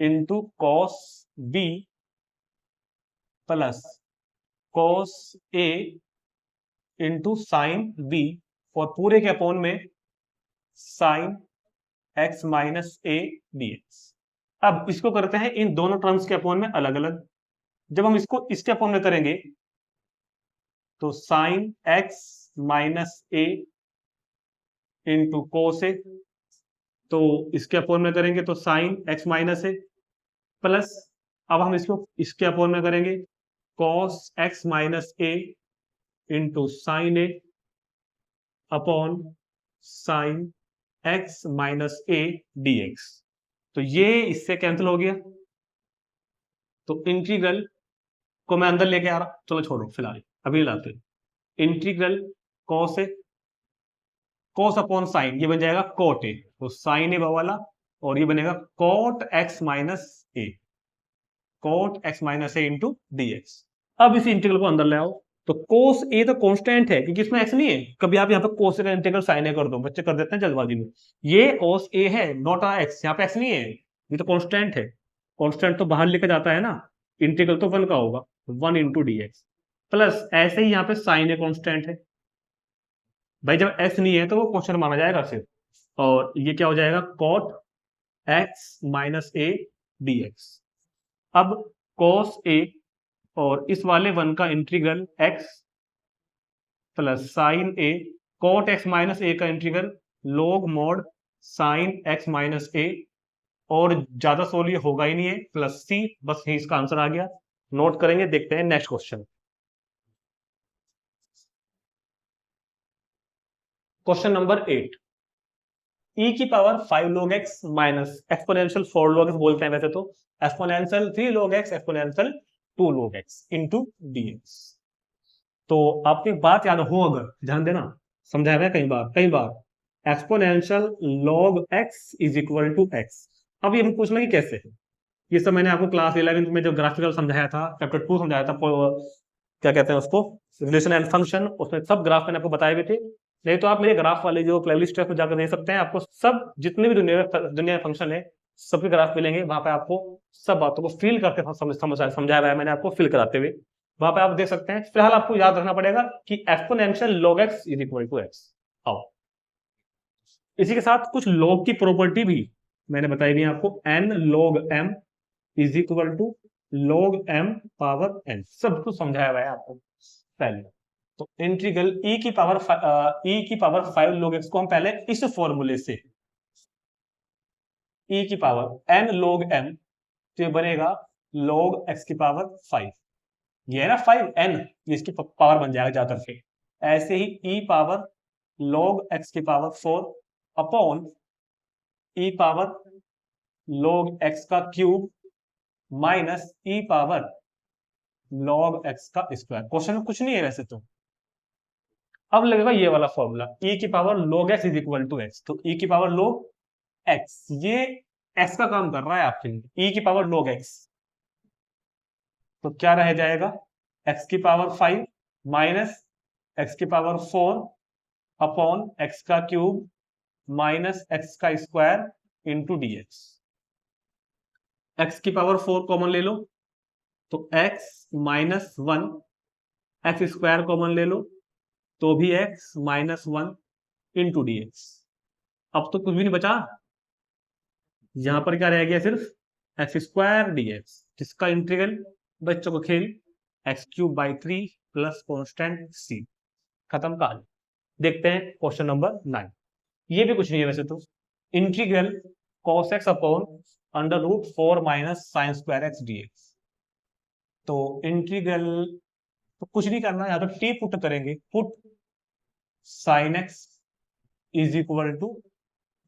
[SPEAKER 1] into cos B plus cos A into sine B, और पूरे के अपॉन में साइन एक्स माइनस ए dx। अब इसको करते हैं इन दोनों टर्म्स के अपॉन में अलग अलग। जब हम इसको इसके अपॉन में करेंगे तो साइन एक्स माइनस ए इंटू कोस ए, तो इसके अपॉन में करेंगे तो साइन एक्स माइनस ए प्लस, अब हम इसको इसके अपॉन में करेंगे कॉस एक्स माइनस ए इंटू साइन ए अपॉन साइन एक्स माइनस ए dx। तो ये इससे कैंसिल हो गया, तो इंटीग्रल को मैं अंदर लेके आ रहा, चलो छोड़ो फिलहाल अभी लाते। Integral cos A, cos upon sine, ये बन जाएगा कॉट ए, तो साइन ए वाला, और ये बनेगा कॉट एक्स माइनस ए, कॉट एक्स माइनस ए इंटू dx। अब इस इंटीग्रल को अंदर ले आओ, तो कोस ए तो कांस्टेंट है क्योंकि इसमें एक्स नहीं है। कभी आप यहाँ पे कोस ए का इंटीग्रल साइन ए कर दो, बच्चे कर देते हैं जल्दबाजी में। ये कोस ए है नॉट एक्स, यहाँ पे एक्स नहीं है, ये तो कांस्टेंट है। कांस्टेंट तो बाहर लेके जाता है ना, इंटीग्रल तो 1 का होगा, 1 इंटू dx। प्लस ऐसे ही यहाँ पे साइन ए कांस्टेंट है भाई, जब एक्स नहीं है तो वो क्वेश्चन माना जाएगा सिर्फ। और ये क्या हो जाएगा, कॉट एक्स माइनस ए dx। अब कॉस ए और इस वाले 1 का integral x plus sine a, cot x minus a का integral log mod sine x minus a, और ज्यादा सोल्व होगा ही नहीं है, प्लस सी, बस यही इसका आंसर आ गया। नोट करेंगे, देखते हैं next question. Question number 8, e की power 5 log x minus exponential 4 log x बोलते हैं वैसे तो, exponential 3 log x exponential 2 log x into dx। तो आपको एक बात याद हो, अगर ध्यान देना, समझाया गया कई बार exponential log x is equal to x। अब ये हम पूछ लेंगे कैसे, ये सब मैंने आपको क्लास 11 में जो ग्राफिकल समझाया था, चैप्टर 2 समझाया था, क्या कहते हैं उसको, रिलेशन एंड फंक्शन, उसमें सब ग्राफ मैंने आपको बताए हुए थे। नहीं तो आप मेरे ग्राफ वाले जो प्लेलिस्ट है उसमें जाकर देख सकते हैं, आपको सब जितने भी दुनिया में फंक्शन है सबके ग्राफ मिलेंगे, वहां पे आपको सब बातों को फील करके समझाया हुआ है मैंने आपको, फिल कराते हुए वहां पे आप देख सकते हैं। फिलहाल आपको याद रखना पड़ेगा कि exponential log x is equal to x। आओ, इसी के साथ कुछ log की प्रॉपर्टी भी मैंने बताई हुई है आपको, n log m is equal to log m power n, सब कुछ समझाया हुआ है आपको पहले। तो इंटीग्रल e की पावर 5 log x को हम पहले इस फॉर्मूले से, e की पावर n log m, तो ये बनेगा log x की पावर 5। ये है ना 5n, इसकी पावर बन जाएगा ज्यादा से। ऐसे ही e पावर log x की power 4 upon e power log x का cube minus e power log x का स्क्वायर। क्वेश्चन में कुछ नहीं है वैसे तो। अब लगेगा ये वाला फॉर्मूला, e की power log x is equal to x, तो e की पावर log x, ये x का काम कर रहा है आपके लिए, e की पावर log x, तो क्या रह जाएगा x की पावर 5 माइनस x की पावर 4 अपॉन x का क्यूब माइनस x का स्क्वायर इंटू dx। x की पावर 4 कॉमन ले लो तो x minus 1, X square common ले लो तो भी x minus 1 into D X. अब तो कुछ भी नहीं बचा, यहां पर क्या रह गया, सिर्फ एक्स स्क्वायर डी एक्स, जिसका इंटीग्रल बच्चों को खेल x cube by 3 plus constant c। खत्म कहानी। देखते हैं क्वेश्चन नंबर 9। ये भी कुछ नहीं है वैसे तो, integral cos x upon under root 4 minus sine square x D x. तो इंटीग्रल तो कुछ नहीं करना, यहाँ तो टी पुट करेंगे, put sine X is equal to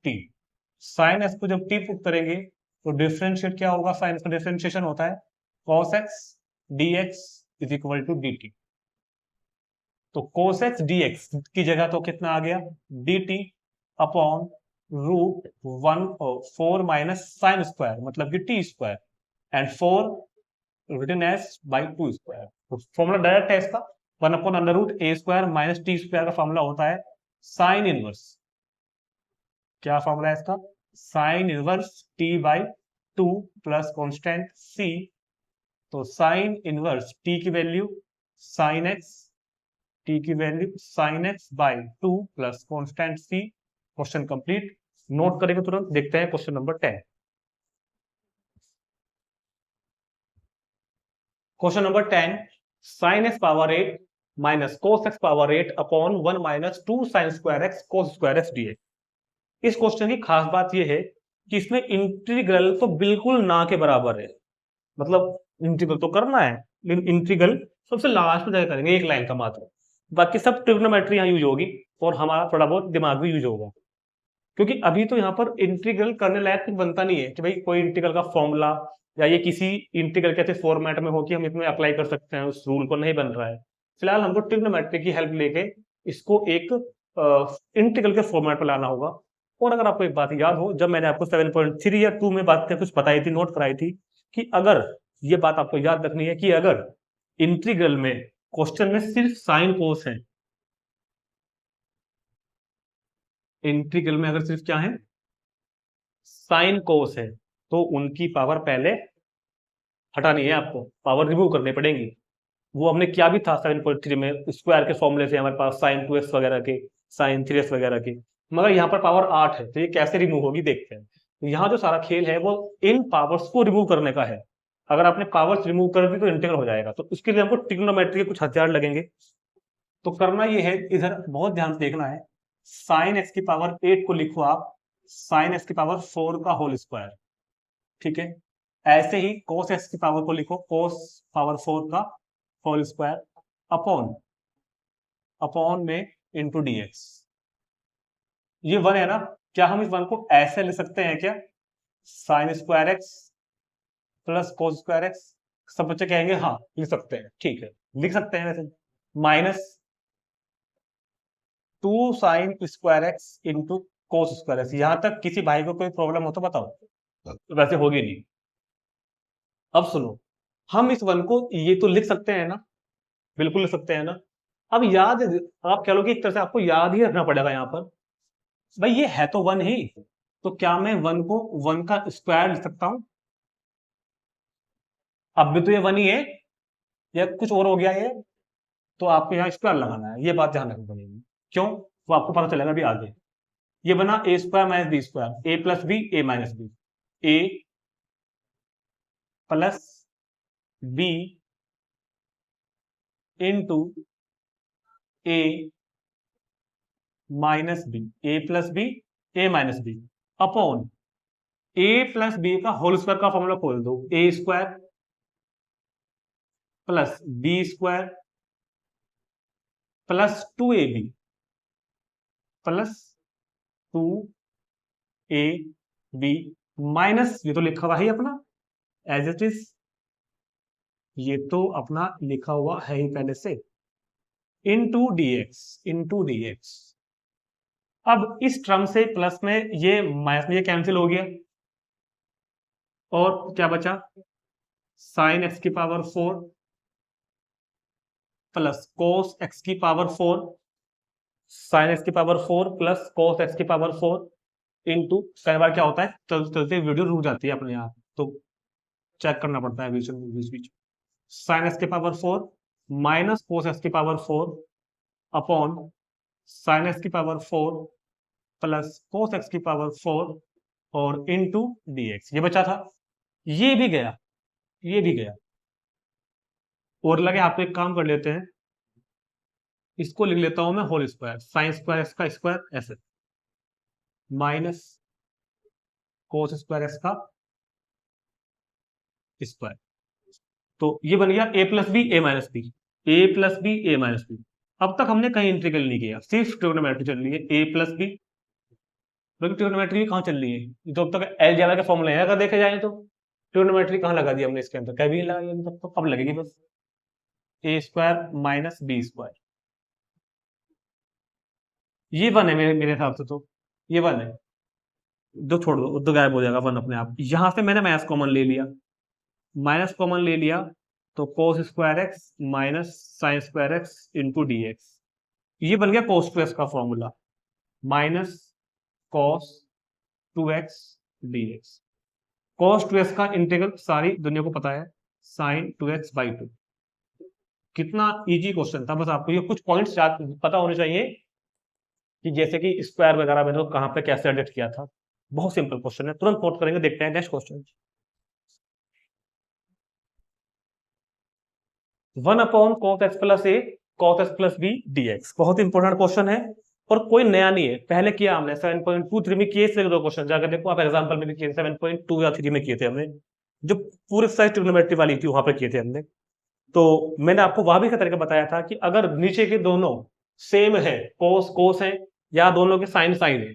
[SPEAKER 1] T. Sine X को जब टी पुट करेंगे तो डिफरेंशिएट क्या होगा, साइन का डिफरेंशिएशन होता है cos x dx is equal to dt। तो cos x dx की जगह तो कितना आ गया, dt upon root 4 minus sine square मतलब कि t square and 4 written as by 2 square. तो फॉर्मूला डायरेक्ट है इसका, 1 upon under root a square minus t square का फॉर्मूला होता है साइन इनवर्स। क्या फॉर्मूला है इसका, sine inverse t by 2 plus constant c. तो साइन इनवर्स टी की वैल्यू साइन एक्स, टी की value sine x by 2 plus constant C. Question complete. Note करेंगे तुरंत, देखते हैं question number 10। Question number 10, sine x power 8 minus cos x power 8 upon 1 minus 2 sine square x cos square x d. इस question की खास बात यह है कि इसमें इंटीग्रल तो बिल्कुल ना के बराबर है, मतलब इंटीग्रल तो करना है लेकिन इंटीग्रल सबसे लास्ट में जाकर करेंगे, एक लाइन का मात्र। बाकी सब ट्रिग्नोमेट्री यहाँ यूज होगी और हमारा थोड़ा बहुत दिमाग भी यूज होगा, क्योंकि अभी तो यहाँ पर इंटीग्रल करने लायक कुछ बनता नहीं है कि भाई कोई इंटीग्रल का फॉर्मूला या ये किसी इंटीग्रल के ऐसे फॉर्मेट में हो कि हम इसमें अप्लाई कर सकते हैं, उस रूल को नहीं बन रहा है। फिलहाल हमको ट्रिग्नोमेट्री की हेल्प लेके इसको एक इंटीग्रल के फॉर्मेट में लाना होगा। और अगर आपको एक बात याद हो, जब मैंने आपको 7.3 या 2 में बात कुछ बताई थी, नोट कराई थी, कि अगर ये बात आपको याद रखनी है कि अगर इंटीग्रल में क्वेश्चन में सिर्फ साइन कोस है, इंटीग्रल में अगर सिर्फ क्या है, साइन कोस है, तो उनकी पावर पहले हटानी है, आपको पावर रिमूव करनी पड़ेगी। वो हमने क्या भी था 7.3 में, स्क्वायर के फॉर्मूले से हमारे पास साइन 2x वगैरह के, साइन 3x वगैरह के, मगर यहाँ पर पावर 8 है, तो ये कैसे रिमूव होगी देखते हैं। तो यहाँ जो सारा खेल है वो इन पावर्स को रिमूव करने का है। अगर आपने पावर्स रिमूव कर दी तो इंटीग्रल हो जाएगा, तो उसके लिए हमको ट्रिग्नोमेट्री के कुछ हथियार लगेंगे। तो करना ये है, इधर बहुत ध्यान से देखना है, साइन एक्स की पावर 8 को लिखो आप साइन एक्स की पावर 4 का होल स्क्वायर, ठीक है। ऐसे ही कोस एक्स की पावर को लिखो कोस पावर 4 का होल स्क्वायर अपॉन अपॉन में इंटू dx। ये 1 है ना, क्या हम इस 1 को ऐसे लिख सकते हैं क्या, sign square x plus cos square x. सब बच्चे कहेंगे हाँ लिख सकते हैं, ठीक है लिख सकते हैं वैसे, minus 2 sine square x into cos square x. यहां तक किसी भाई को कोई प्रॉब्लम हो तो बताओ, तो वैसे होगी नहीं। अब सुनो, हम इस 1 को ये तो लिख सकते हैं ना, बिल्कुल लिख सकते हैं ना। अब याद, आप कह लो कि एक तरह से आपको याद ही रखना पड़ेगा यहाँ पर, भाई ये है तो 1 ही, तो क्या मैं 1 को 1 का स्क्वायर लिख सकता हूं। अब भी तो ये 1 ही है या कुछ और हो गया ये, तो आपको यहाँ स्क्वायर लगाना है, ये बात ध्यान रखनी पड़ेगी। क्यों, वो आपको पता चलेगा भी आगे। ये बना a square minus b square, a plus B A minus B, A plus B into a minus B, A plus B A minus b upon a plus B का होल स्क्वायर का फॉर्मूला खोल दो, a square plus b square plus 2ab plus 2ab minus, ये तो लिखा हुआ है अपना एज इट इज, ये तो अपना लिखा हुआ है ही पहले से, इनटू डीएक्स। अब इस टर्म से प्लस में ये माइनस में ये कैंसिल हो गया, और क्या बचा, साइन एक्स की पावर 4 प्लस कोस एक्स की पावर 4, साइन एक्स की पावर 4 प्लस कोस एक्स की पावर 4 इंटू, कई बार क्या होता है चलते चलते वीडियो रुक जाती है अपने आप, तो चेक करना पड़ता है बीच बीच। साइन एक्स की पावर 4 माइनस कोस एक्स की पावर 4 अपॉन साइन एक्स की पावर 4 प्लस कोस एक्स की पावर 4 और इनटू डीएक्स। ये बचा था, ये भी गया, ये भी गया। और लगे आप एक काम कर लेते हैं, इसको लिख लेता हूं मैं whole square, sine square X का स्क्वायर ऐसे माइनस कोस स्क्वायर एक्स का स्क्वायर। तो ये बन गया A plus B A minus B, A plus B A minus B. अब तक हमने कहीं इंटीग्रल नहीं किया, सिर्फ ट्रिग्नोमेट्री चल रही है, ए प्लस बी। ट्रिग्नोमेट्री कहाँ चल रही है, तो अब तक अलजेब्रा के फॉर्मूले हैं अगर देखे जाए तो। ट्रिग्नोमेट्री कहाँ लगा दी हमने इसके अंदर, कभी नहीं लगाई तब, तो अब लगेगी बस, ए स्क्वायर माइनस बी स्क्वायर। ये वन है मेरे मेरे हिसाब से, तो ये वन है, दो छोड़ दो, दो गायब हो जाएगा वन अपने आप। यहां से मैंने माइनस कॉमन ले लिया, माइनस कॉमन ले लिया, तो कोस square x minus sine square x into D x. ये बन गया कोस टू एक्स का formula, minus cos two x D x. Cos two x का इंटीग्रल सारी दुनिया को पता है, sign to x by two. कितना इजी क्वेश्चन था, बस आपको ये कुछ पॉइंट्स पता होने चाहिए कि जैसे कि स्क्वायर वगैरह मैंने तो कहां पे कैसे एडिट किया था। बहुत सिंपल क्वेश्चन है, तुरंत नोट करेंगे। देखते हैं next question, 1 upon cos x plus a cos x plus b d x. बहुत इंपॉर्टेंट क्वेश्चन है और कोई नया नहीं है, पहले किया हमने 7.23 में किए थे दो क्वेश्चन, जाकर देखो आप एग्जांपल में किए 7.2 या 3 में किए थे हमने, जो पूरे साइज ट्रिग्नोमेट्री वाली थी वहां पर किए थे हमने। तो मैंने आपको वहां भी का तरीका बताया था कि अगर नीचे के दोनों सेम है, कोस कोस है, या दोनों के साइन साइन है,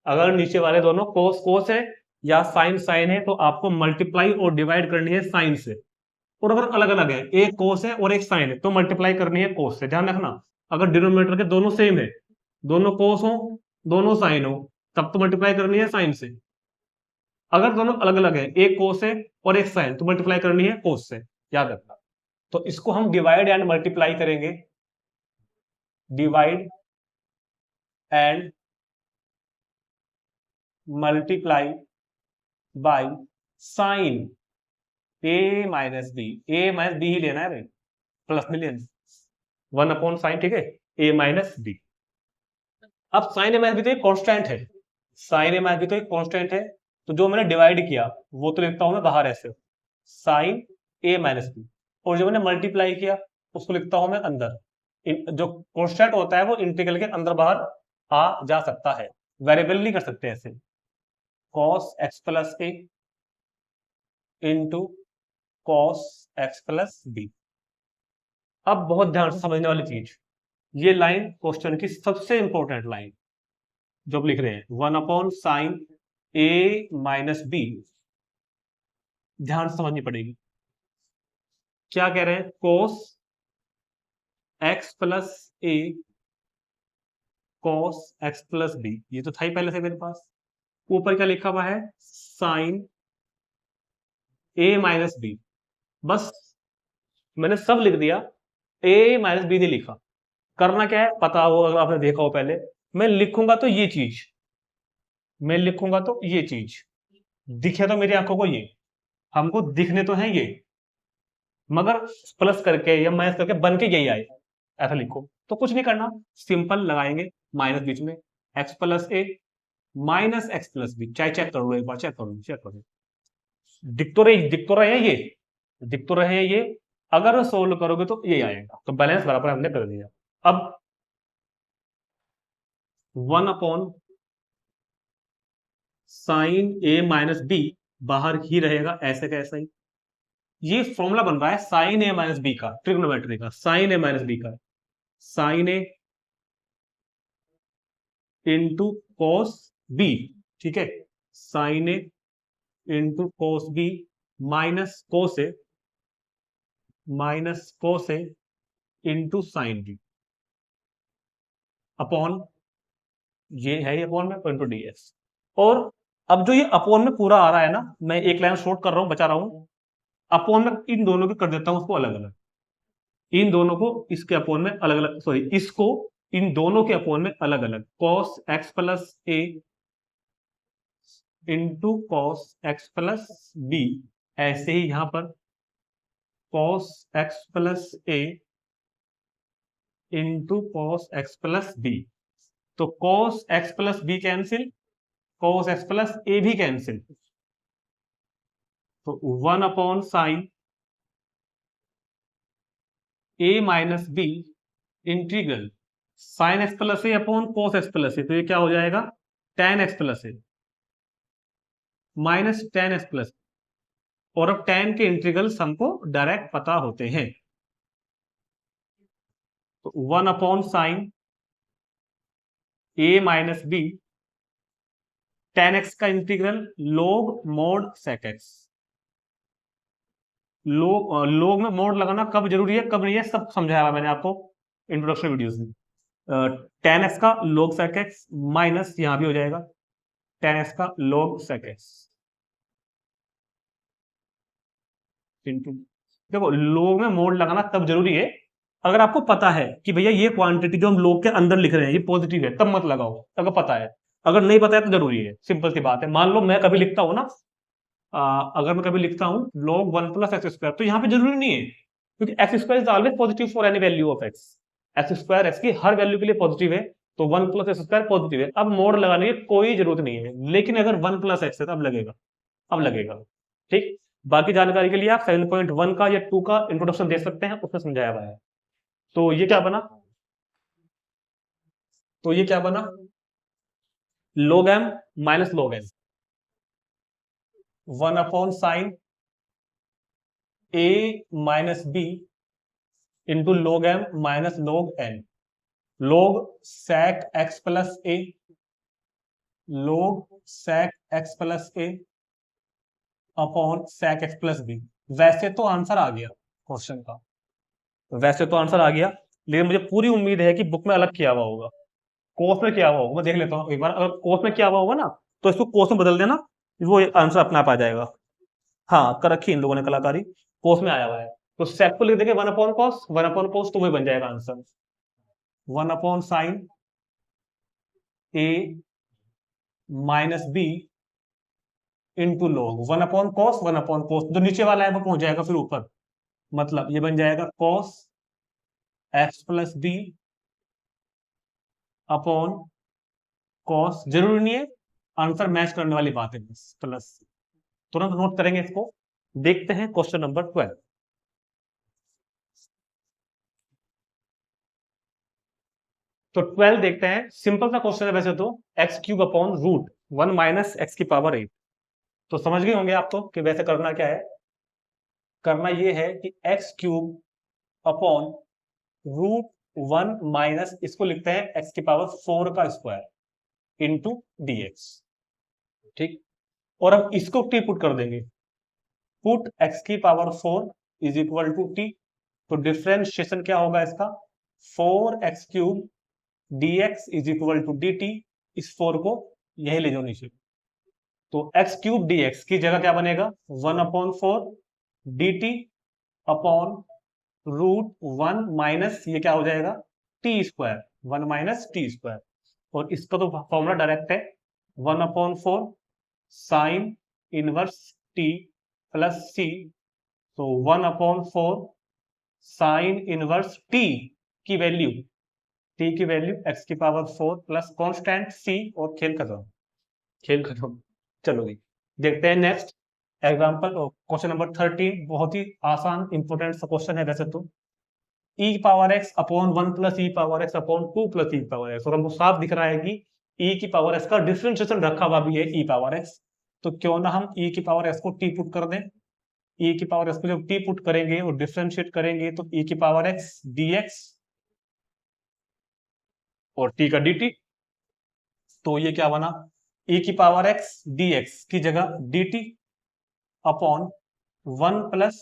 [SPEAKER 1] अगर नीचे वाले दोनों कोस कोस है या साइन साइन है, तो आपको मल्टीप्लाई और डिवाइड करनी है साइन से। और अगर अलग अलग है, एक कोस है और एक साइन है, तो मल्टीप्लाई करनी है कोस से। ध्यान रखना, अगर डिनोमिनेटर के दोनों सेम है, दोनों कोस हो दोनों साइन हो, तब तो मल्टीप्लाई करनी है साइन से। अगर दोनों अलग अलग है, एक कोस है और एक साइन, तो मल्टीप्लाई करनी है कोस से, याद रखना। तो इसको हम डिवाइड एंड मल्टीप्लाई करेंगे, divide and multiply by sine a minus B. A minus b ही लेना है भाई, प्लस में लेना, 1 अपॉन साइन, ठीक है, ए माइनस बी। अब साइन ए माइनस बी तो एक कांस्टेंट है, साइन ए माइनस बी तो एक कांस्टेंट है, तो जो मैंने डिवाइड किया वो तो लिखता हूं मैं बाहर ऐसे, साइन ए माइनस बी, और जो मैंने मल्टीप्लाई किया उसको लिखता हूं मैं अंदर। जो कांस्टेंट होता है वो इंटीग्रल के अंदर बाहर आ जा सकता है, वेरिएबल नहीं कर सकते ऐसे। Cos x plus a into cos x plus b. अब बहुत ध्यान से समझने वाली चीज, ये लाइन क्वेश्चन की सबसे इंपॉर्टेंट लाइन जो लिख रहे हैं, 1 upon sine a minus B, ध्यान से समझनी पड़ेगी। क्या कह रहे हैं, cos x plus a cos x plus b, ये तो था ही पहले से मेरे पास। ऊपर क्या लिखा हुआ है, साइन ए माइनस बी, बस मैंने सब लिख दिया, ए माइनस बी नहीं लिखा। करना क्या है पता हो, अगर आपने देखा हो पहले, मैं लिखूंगा तो ये चीज, मैं लिखूंगा तो ये चीज दिखे तो मेरी आंखों को ये, हमको दिखने तो है ये, मगर प्लस करके या माइनस करके बन के यही आए, ऐसा लिखो। तो कुछ नहीं करना, सिंपल लगाएंगे माइनस बीच में, x plus a minus x plus B. चाहे चेक करो एक बार, चेक करो चेक करो, दिख तो रहे हैं ये, दिख तो रहे हैं ये। अगर सोल्व करोगे तो ये आएगा, तो बैलेंस बराबर हमने कर दिया। अब 1 upon sine a minus B बाहर ही रहेगा ऐसे का ऐसा ही, ये फॉर्मूला बन रहा है साइन ए माइनस बी का, ट्रिग्नोमेट्री का, साइन ए माइनस बी का, sine a into cos b, ठीक है, sine a into cos b minus cos a into sine b upon, ये है ये अपॉन में इंटू डी एक्स। और अब जो ये अपॉन में पूरा आ रहा है ना, मैं एक लाइन शॉर्ट कर रहा हूं, बचा रहा हूं, अपॉन में इन दोनों को कर देता हूं उसको अलग अलग, इन दोनों को इसके अपॉन में अलग अलग, सॉरी इसको इन दोनों के अपॉन में अलग अलग, cos x plus a into cos x plus b, ऐसे ही यहां पर cos x plus a into cos x plus b. तो cos x plus b cancel, cos x plus a भी कैंसिल, तो 1 upon sine a minus b integral sine x plus A upon cos x plus a, तो ये क्या हो जाएगा tan x plus a minus tan x plus, और अब tan के इंटीग्रल्स हमको डायरेक्ट पता होते हैं, तो 1 upon sine a minus B tan x का integral log mod sec x, लोग में मोड लगाना कब जरूरी है कब नहीं है सब समझाया हुआ मैंने आपको इंट्रोडक्शन वीडियोस में। tan x का log sec x माइनस यहां भी हो जाएगा tan x का log sec x इंटू, देखो लोग में मोड लगाना तब जरूरी है अगर आपको पता है कि भैया ये क्वांटिटी जो हम लोग के अंदर लिख रहे हैं ये पॉजिटिव है, तब मत लगाओ अगर पता है, अगर नहीं पता है तो जरूरी है, सिंपल सी बात है। मान लो मैं कभी लिखता हूं ना, अगर मैं कभी लिखता हूँ log 1 प्लस एक्स स्क्वायर, तो यहाँ पे जरूरी नहीं है क्योंकि x square is always positive for any value of x, x square x की हर वैल्यू के लिए पॉजिटिव है, तो 1 प्लस एक्स स्क्वायर पॉजिटिव है, अब मोड लगाने की कोई जरूरत नहीं है, लेकिन अगर 1 प्लस एक्स है तो अब लगेगा, अब लगेगा। ठीक, बाकी जानकारी के लिए आप 7.1 का या 2 का इंट्रोडक्शन देख सकते हैं, उसमें समझाया हुआ है। तो ये क्या बना, तो ये क्या बना log m minus log n, 1 upon sine a minus B into log m minus log n, log sec x plus A, log sec x plus A upon sec x plus B. वैसे तो answer आ गया question का, वैसे तो answer आ गया, लेकिन मुझे पूरी उम्मीद है कि बुक में अलग किया हुआ होगा, कोर्स में किया हुआ होगा, मैं देख लेता हूँ एक बार, अगर कोर्स में किया हुआ होगा ना तो इसको कोर्स में बदल देना, वो आंसर अपने आप आ जाएगा। हाँ कर रखी इन लोगों ने कलाकारी, कोर्स में आया हुआ है, तो सेक को लिख देंगे 1 अपॉन कॉस, 1 अपॉन कॉस, तो वही बन जाएगा answer, 1 upon sine a minus B into log 1 upon cos, 1 upon cos, जो नीचे वाला है वो पहुंच जाएगा फिर ऊपर, मतलब ये बन जाएगा cos x plus B upon cos, जरूरी नहीं है आंसर मैच करने वाली बात है, बस प्लस, तुरंत नोट करेंगे इसको। देखते हैं क्वेश्चन नंबर 12। तो 12 देखते हैं, सिंपल सा क्वेश्चन है वैसे तो, X cube upon root 1 minus X की पावर 8, तो समझ गए होंगे आप तो कि वैसे करना क्या है, करना ये है कि X cube upon root 1 minus, इसको लिखते हैं एक्स की पावर 4 का स्क्वायर इंटू डी एक्स, ठीक, और अब इसको टी पुट कर देंगे, पुट एक्स की power 4 is equal to T, तो डिफरेंशिएशन क्या होगा इसका 4x cube dx is equal to dt, इस 4 को यही ले जाओ नीचे, तो x क्यूब dx की जगह क्या बनेगा 1 upon 4 dt upon root 1 minus ये क्या हो जाएगा t square, 1 minus t square, और इसका तो फॉर्मूला डायरेक्ट है 1 upon 4 sine inverse t plus सी, तो 1 अपॉन 4 साइन इनवर्स टी की वैल्यू, टी की वैल्यू एक्स की पावर 4 प्लस कांस्टेंट सी, और खेल खत्म, खेल खत्म। चलो जी देखते हैं नेक्स्ट एग्जांपल, क्वेश्चन नंबर 13, बहुत ही आसान इंपोर्टेंट सा क्वेश्चन है वैसे तो, ई पावर एक्स अपॉन 1 प्लस ई पावर एक्स अपॉन 2 प्लस ई पावर एक्स, और हमको साफ दिख रहा है कि ई की पावर एक्स का डिफरेंशिएशन रखा हुआ भी है ई पावर एक्स, तो क्यों ना हम ई की पावर एक्स को टी पुट कर दें, e की पावर एक्स को जब t पुट करेंगे और डिफरेंशिएट करेंगे तो e की पावर एक्स dx और t का dt, तो ये क्या बना, e की पावर एक्स dx की जगह dt upon 1 plus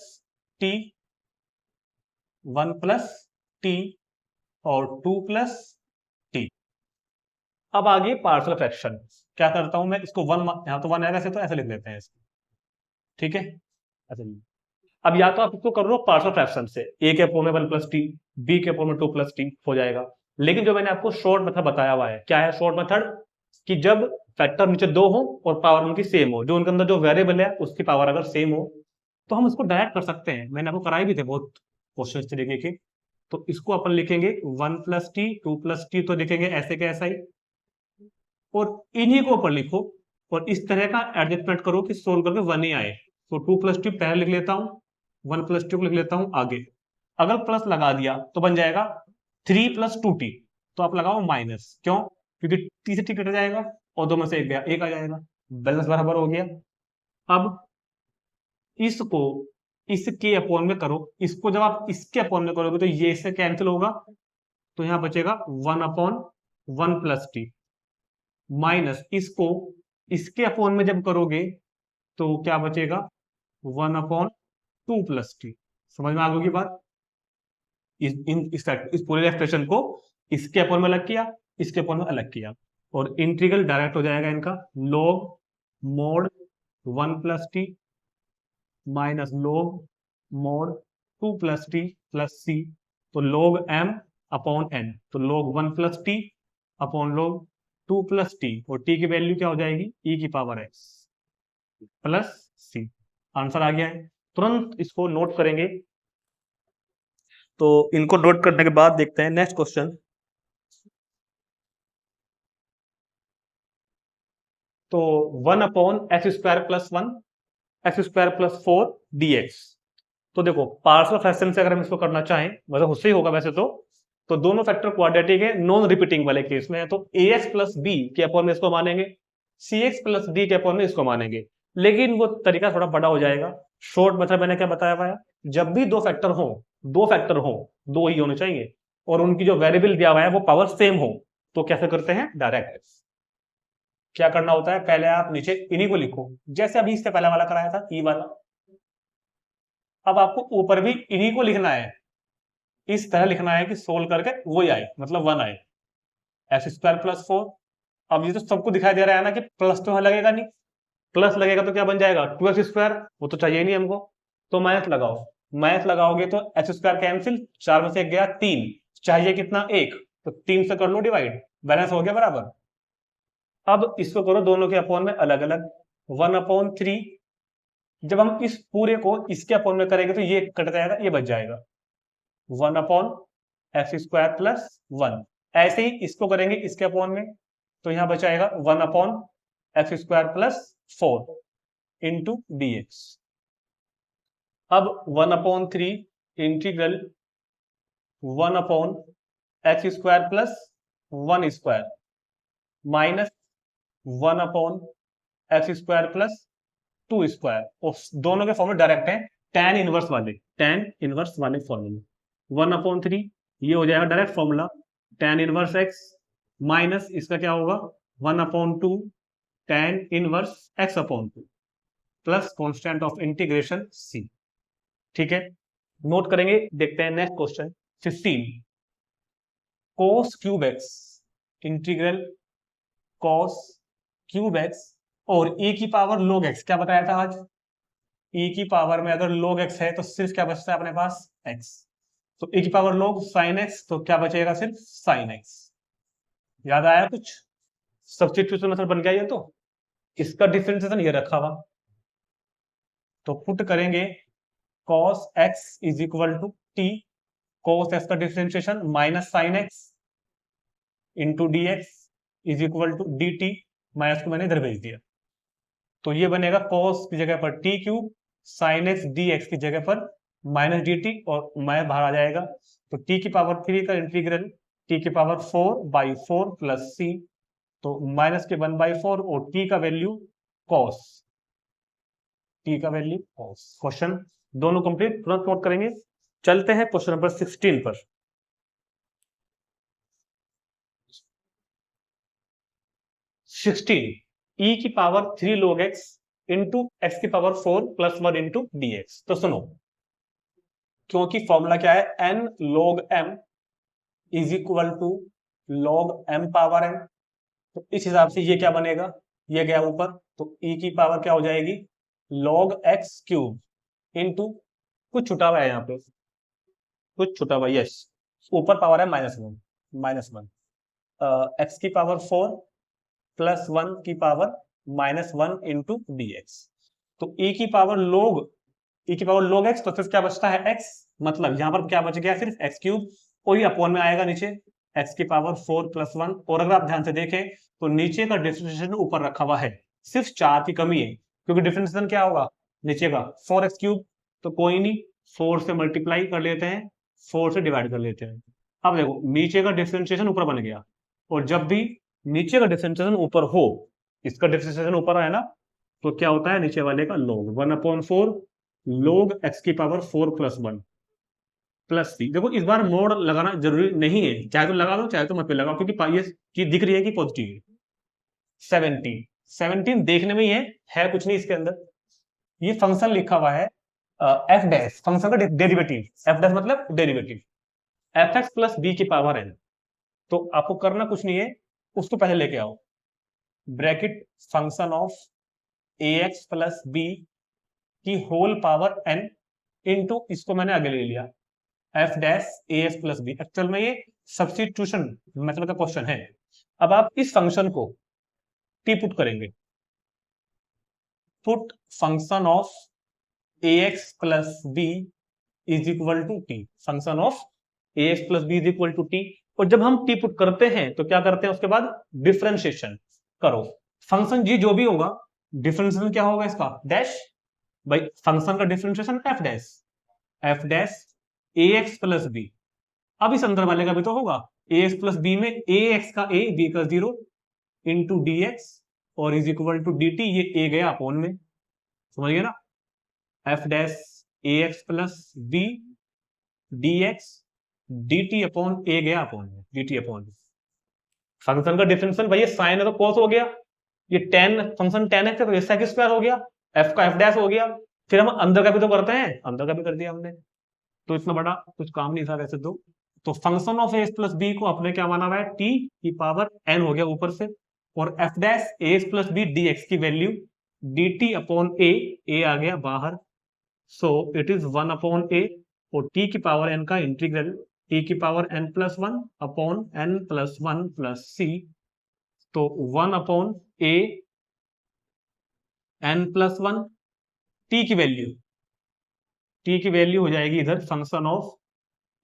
[SPEAKER 1] T, 1 plus t और 2 प्लस टी। अब आगे पार्शियल फ्रैक्शन, क्या करता हूं मैं, इसको वन, यहां तो वन है वैसे, तो ऐसे लिख लेते हैं इसको, ठीक है। अच्छा, अब या तो आप इसको कर लो पार्शियल फ्रैक्शन से, ए के अपोन में 1 प्लस टी, बी के अपोन में 2 प्लस टी हो जाएगा। लेकिन जो मैंने आपको शॉर्ट मेथड बताया हुआ है, क्या है शॉर्ट मेथड, कि जब फैक्टर नीचे दो हो और पावर उनकी सेम हो, जो उनके अंदर जो वेरिएबल है उसकी पावर अगर सेम हो, तो हम इसको डायरेक्ट कर सकते हैं। मैंने आपको कराए भी थे बहुत क्वेश्चन इस तरीके के। तो इसको अपन लिखेंगे 1 प्लस टी, 2 प्लस टी, तो लिखेंगे ऐसे के ऐसा ही, और इन्हीं को ऊपर लिखो और इस तरह का एडजस्टमेंट करो कि सोल्व करके 1 ही आए। तो 2 प्लस टी पहले लिख लेता हूं, 1 प्लस टी को लिख लेता हूं आगे। अगर प्लस लगा दिया तो बन जाएगा 3 प्लस 2 टी, तो आप लगाओ माइनस, क्यों, क्योंकि टी से टी कट जाएगा और दो में से एक गया, एक आ जाएगा, बैलेंस बराबर हो गया। अब इसको इसके अपोन में करो, इसको जब आप इसके अपोन में करोगे तो ये इससे कैंसिल होगा, तो यहां बचेगा 1 अपॉन 1 प्लस टी, माइनस इसको इसके अपोन में जब करोगे तो क्या बचेगा, 1 अपॉन 2 प्लस टी। समझ में आ गई बात, इस पूरे एक्सप्रेशन को इसके अपोन में अलग किया, इसके अपोन में अलग किया, और इंटीग्रल डायरेक्ट हो जाएगा इनका log mod 1 plus t minus log mod 2 plus t plus सी, तो log m अपॉन n, तो log 1 plus t upon log 2 plus t, और t की वैल्यू क्या हो जाएगी, e की power x plus c. Answer आ गया है, तुरंत इसको नोट करेंगे। तो इनको नोट करने के बाद देखते हैं नेक्स्ट क्वेश्चन। तो 1 upon x square plus 1 X square plus 4 dx। तो देखो पार्शियल फ्रैक्शन से अगर हम इसको करना चाहें, मतलब उससे ही होगा वैसे तो दोनों फैक्टर क्वाड्रेटिक है नॉन रिपीटिंग वाले केस में, तो ax प्लस बी के अपॉन में इसको मानेंगे, cx प्लस डी के अपॉन में इसको मानेंगे। लेकिन वो तरीका थोड़ा बड़ा हो जाएगा। शॉर्ट मेथड मैंने क्या बताया हुआ है, जब भी दो फैक्टर हो, दो ही होने चाहिए, और उनकी जो वेरिएबल दिया हुआ है वो पावर सेम हो, तो कैसे करते हैं, डायरेक्ट क्या करना होता है, पहले आप नीचे इन्हीं को लिखो, जैसे अभी इससे पहले वाला कराया था ई वाला। अब आपको ऊपर भी इन्हीं को लिखना है, इस तरह लिखना है कि सोल्व करके वो ही आए, मतलब 1 आए, एक्स स्क्वायर प्लस 4। अब ये तो सबको दिखाई दे रहा है ना कि प्लस तो लगेगा नहीं, प्लस लगेगा तो क्या बन जाएगा 2x स्क्वायर, वो तो चाहिए नहीं हमको, तो माइनस लगाओ, माइनस लगाओगे तो एक्स स्क्वायर कैंसिल, 4 में से 1 गया 3, चाहिए कितना 1, तो 3 से कर लो डिवाइड, बैलेंस हो गया बराबर। अब इसको करो दोनों के अपॉन में अलग अलग, 1 अपॉन 3, जब हम इस पूरे को इसके अपॉन में करेंगे तो ये कट जाएगा, ये बच जाएगा 1 अपॉन एक्स स्क्वायर प्लस 1। ऐसे ही इसको करेंगे इसके अपॉन में, तो यहां बचाएगा 1 upon x square plus 4 into D X. अब 1 upon 3 integral 1 upon x square plus 1 square minus 1 upon x square plus 2 square, और दोनों के फॉर्मूले डायरेक्ट हैं, tan इनवर्स वाले फॉर्मूले। 1 अपॉन 3 ये हो जाएगा direct formula tan inverse x, minus इसका क्या होगा 1 upon 2 tan inverse x upon 2 plus constant of integration c। ठीक है, नोट करेंगे, देखते हैं next question 15, cos cube x integral cos cube x और e की पावर log x, क्या बताया था आज, e की पावर में अगर log x है तो सिर्फ क्या बचता है अपने पास x, तो e की पावर log sin x, तो क्या बचेगा सिर्फ sin x। याद आया कुछ, सब्स्टिट्यूशन मेथड बन गया ये, तो इसका डिफरेंशिएशन ये रखा हुआ, तो पुट करेंगे cos x is equal to t, cos x का differentiation minus sin x into D X is equal to D T, minus को मैंने इधर भेज दिया, तो ये बनेगा cos की जगह पर T cube, sine x D x की जगह पर माइनस डी टी, और माइनस बाहर आ जाएगा, तो टी की पावर 3 का इंटीग्रल टी की पावर 4/4 प्लस सी, तो माइनस के 1/4 और टी का वैल्यू cos, टी का वैल्यू क्वेश्चन दोनों कंप्लीट, तुरंत नोट करेंगे। चलते हैं क्वेश्चन नंबर 16 पर। 16 e की power 3 log x into x की power 4 plus 1 into D x. तो सुनो, क्योंकि फॉर्मूला क्या है, n log m is equal to log m power n, तो इस हिसाब से ये क्या बनेगा, ये गया ऊपर, तो e की पावर क्या हो जाएगी log x क्यूब इंटू, कुछ छुटा हुआ है यहाँ पे, कुछ छुटा हुआ, यस, ऊपर पावर है -1 एक्स की पावर 4 प्लस 1 की पावर -1 इंटू डी एक्स। तो e की पावर log x, तो सिर्फ क्या बचता है x, मतलब यहां पर क्या बच गया, सिर्फ x क्यूब, वही अपॉन में आएगा नीचे x की पावर 4 प्लस 1। और अगर आप ध्यान से देखें तो नीचे का डिफरेंशिएशन ऊपर रखा हुआ है, सिर्फ 4 की कमी है, क्योंकि डिफरेंशिएशन क्या होगा नीचे का 4x क्यूब, तो कोई नहीं 4 से मल्टीप्लाई कर लेते हैं, 4 से डिवाइड कर लेते हैं। अब देखो नीचे का डिफरेंशिएशन ऊपर बन गया, और जब भी नीचे का डिफरेंशिएशन ऊपर हो, इसका डिफरेंशिएशन ऊपर है ना, तो क्या होता है नीचे वाले का log 1/4 log x की पावर 4 प्लस 1 प्लस सी। देखो इस बार मोड लगाना जरूरी नहीं है, चाहे तो लगा दो चाहे तो मत पे लगाओ, क्योंकि ये चीज दिख रही है कि पॉजिटिव है। 17 देखने में ही है कुछ नहीं इसके अंदर। ये फंक्शन लिखा हुआ है एफ डैश, फंक्शन का डेरिवेटिव, एफ डैश मतलब derivative, F X plus B की पावर एन। तो आपको करना कुछ नहीं है, उसको पहले लेके आओ, bracket function of A x plus B की होल पावर एन इंटू, इसको मैंने आगे ले लिया एफ डैश ए एक्स प्लस बी। एक्चुअल में ये सब्स्टिट्यूशन मेथड का क्वेश्चन है। अब आप इस फंक्शन को टी पुट करेंगे, put function of A x plus B is equal to T, function of A x plus B is equal to T. और जब हम टी पुट करते हैं तो क्या करते हैं, उसके बाद डिफरेंशिएशन करो, फंक्शन जी जो भी होगा, डिफरेंशिएशन क्या होगा इसका डैश, भाई फंक्शन का डिफरेंशिएशन एफ डैश ए एक्स प्लस बी। अब इस अंदर वाले का भी तो होगा, ए एक्स प्लस बी में ए एक्स का ए, बी का 0 इंटू डी एक्स और is equal to D t, ये ए गया अपॉन में, समझ गए ना, एफ डैश ए x plus b d x d T upon ए गया अपॉन में, डी टी अपॉन। फंक्शन का डिफरेंशियल भाई साइन है तो कॉस हो गया, ये टेन फंक्शन टेन एक्स है तो ये सेक स्क्वायर हो गया, एफ का एफ डैश हो गया। फिर हम अंदर का भी तो करते हैं, अंदर का भी कर दिया हमने, तो इतना बड़ा कुछ काम नहीं था वैसे तो function of A x plus B को अपने क्या माना हुआ है, टी की पावर एन हो गया ऊपर से, और एफ डैश ए x plus b d x की value d T upon a आ गया बाहर, सो इट इज 1/a, और टी की पावर एन का इंटीग्रल टी की power n plus 1 upon n plus 1 plus सी, तो 1/a n प्लस 1, टी की वैल्यू हो जाएगी इधर function of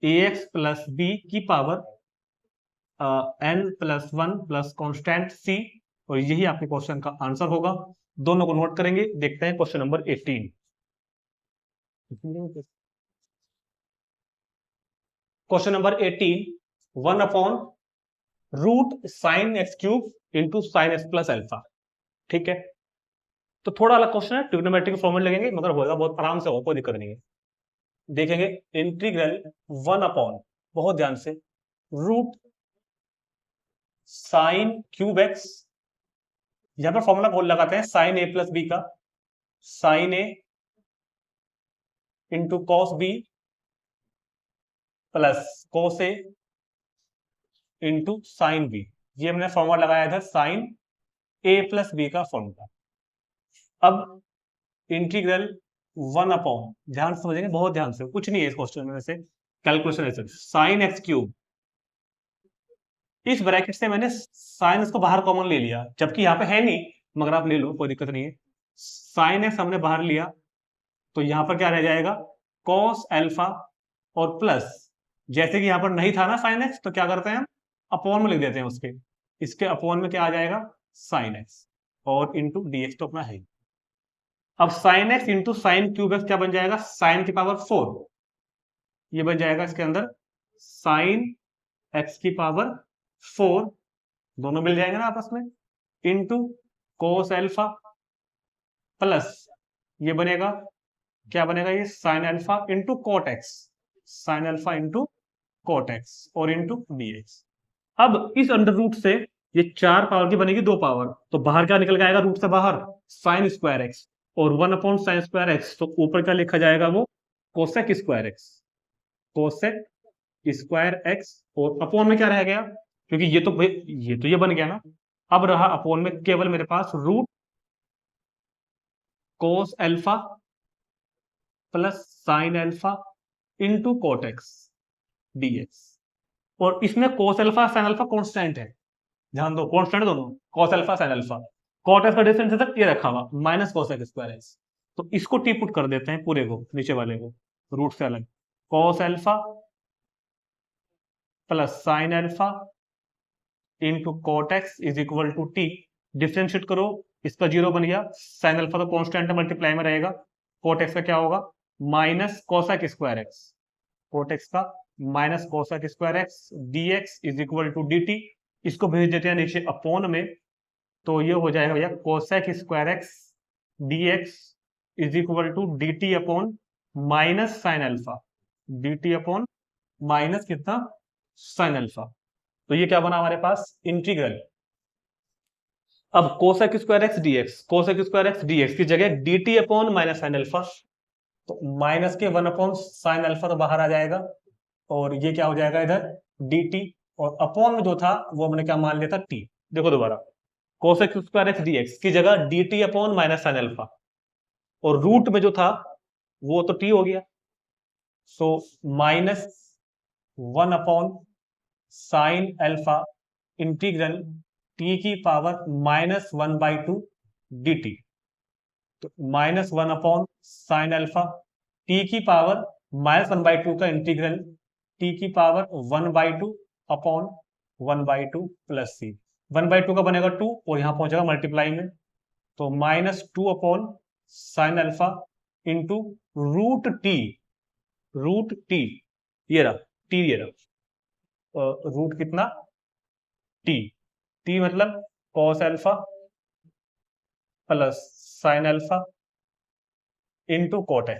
[SPEAKER 1] A x plus B की power n plus 1 plus constant c, और यही आपके क्वेश्चन का आंसर होगा। दोनों को नोट करेंगे, देखते हैं question number 18। Question number 18, 1/√sin x cube into sine x plus alpha. ठीक है, तो थोड़ा अलग क्वेश्चन है, ट्रिग्नोमेट्रिक फॉर्मूले लगेंगे, मगर होगा बहुत आराम से, होगा, कोई दिक्कत नहीं है। देखेंगे इंटीग्रल 1/, बहुत ध्यान से, रूट साइन क्यूब एक्स, यहां पर फॉर्मूला बोल लगाते हैं साइन ए प्लस बी का, sine a into cos B plus cos a into sine b, ये हमने फॉर्मूला लगाया था साइन ए प्लस बी का फॉर्मूला। अब इंटीग्रल 1/, ध्यान से समझेंगे, बहुत ध्यान से, कुछ नहीं है इस क्वेश्चन में वैसे, कैलकुलेशन है साइन एक्स क्यूब, इस ब्रैकेट से मैंने साइन एक्स को बाहर कॉमन ले लिया, जबकि यहाँ पे है नहीं, मगर आप ले लो कोई दिक्कत नहीं है। साइन एक्स हमने बाहर लिया, तो यहां पर क्या रह जाएगा कॉस एल्फा, और प्लस, जैसे कि यहां पर नहीं था ना साइन एक्स, तो क्या करते हैं हम अपॉन में लिख देते हैं उसके, इसके अपॉन में क्या आ जाएगा साइन एक्स, और इंटू डी एक्स तो अपना है। अब sine x into sine cube x क्या बन जाएगा, साइन की पावर 4, ये बन जाएगा इसके अंदर साइन एक्स की पावर 4, दोनों मिल जाएंगे ना आपस में, इंटू कोस एल्फा प्लस ये बनेगा, क्या बनेगा, ये sine alpha into cot X, sine alpha into cot X और इंटू डी एक्स। अब इस अंडर रूट से ये 4 पावर की बनेगी 2 पावर, तो बाहर क्या निकल के आएगा रूट से बाहर, साइन स्क्वायर एक्स और 1 अपॉन साइन स्क्वायर एक्स, तो ऊपर क्या लिखा जाएगा वो cosec square x, cosec square x, और अपॉन में क्या रह गया, क्योंकि ये बन गया ना, अब रहा अपॉन में केवल मेरे पास root cos alpha plus sine alpha into cot x d x, और इसमें cos alpha sine alpha constant है, ध्यान दो कांस्टेंट दोनों, cos alpha sine alpha, cot x का डिफरेंस तक ये रखा हुआ माइनस कोसेक स्क्वायर एक्स, तो इसको टी पुट कर देते हैं पूरे को, नीचे वाले को रूट से अलग, cos alpha plus sine alpha into cot x is equal to t, differentiate करो, इसका 0 बन गया, साइन अल्फा तो कांस्टेंट है मल्टीप्लाई में रहेगा, कॉट एक्स का क्या होगा minus cosec square x, cot x का minus cosec square x dx is equal to d, इसको भेज देते हैं नीचे अपॉन में, तो ये हो जाएगा भैया cosec square x dx is equal to D T upon minus sine alpha, D T upon minus कितना साइन अल्फा, तो ये क्या बना हमारे पास इंटीग्रल। अब cosec square x dx, cosec square x dx की जगह D T upon minus sine alpha, तो माइनस के 1 अपॉन साइन अल्फा तो बाहर आ जाएगा, और ये क्या हो जाएगा इधर डी टी, और अपॉन में जो था वो हमने क्या मान लिया था टी, देखो दोबारा कोसेक स्क्वायर एक्स डीएक्स की जगह D T upon minus sine alpha, और रूट में जो था वो तो टी हो गया, so minus 1 upon sine alpha integral t की पावर माइनस 1/2 डी टी, तो minus 1 upon sine alpha T की पावर माइनस 1/2 का इंटीग्रल टी की पावर 1/2 अपॉन 1/2 प्लस सी, 1/2 का बनेगा 2 और यहां पहुंचेगा मल्टीप्लाई में, तो minus 2 upon sine alpha into root t, ये रहा टी, ये रहा रूट कितना टी, टी मतलब cos alpha plus sine alpha into cot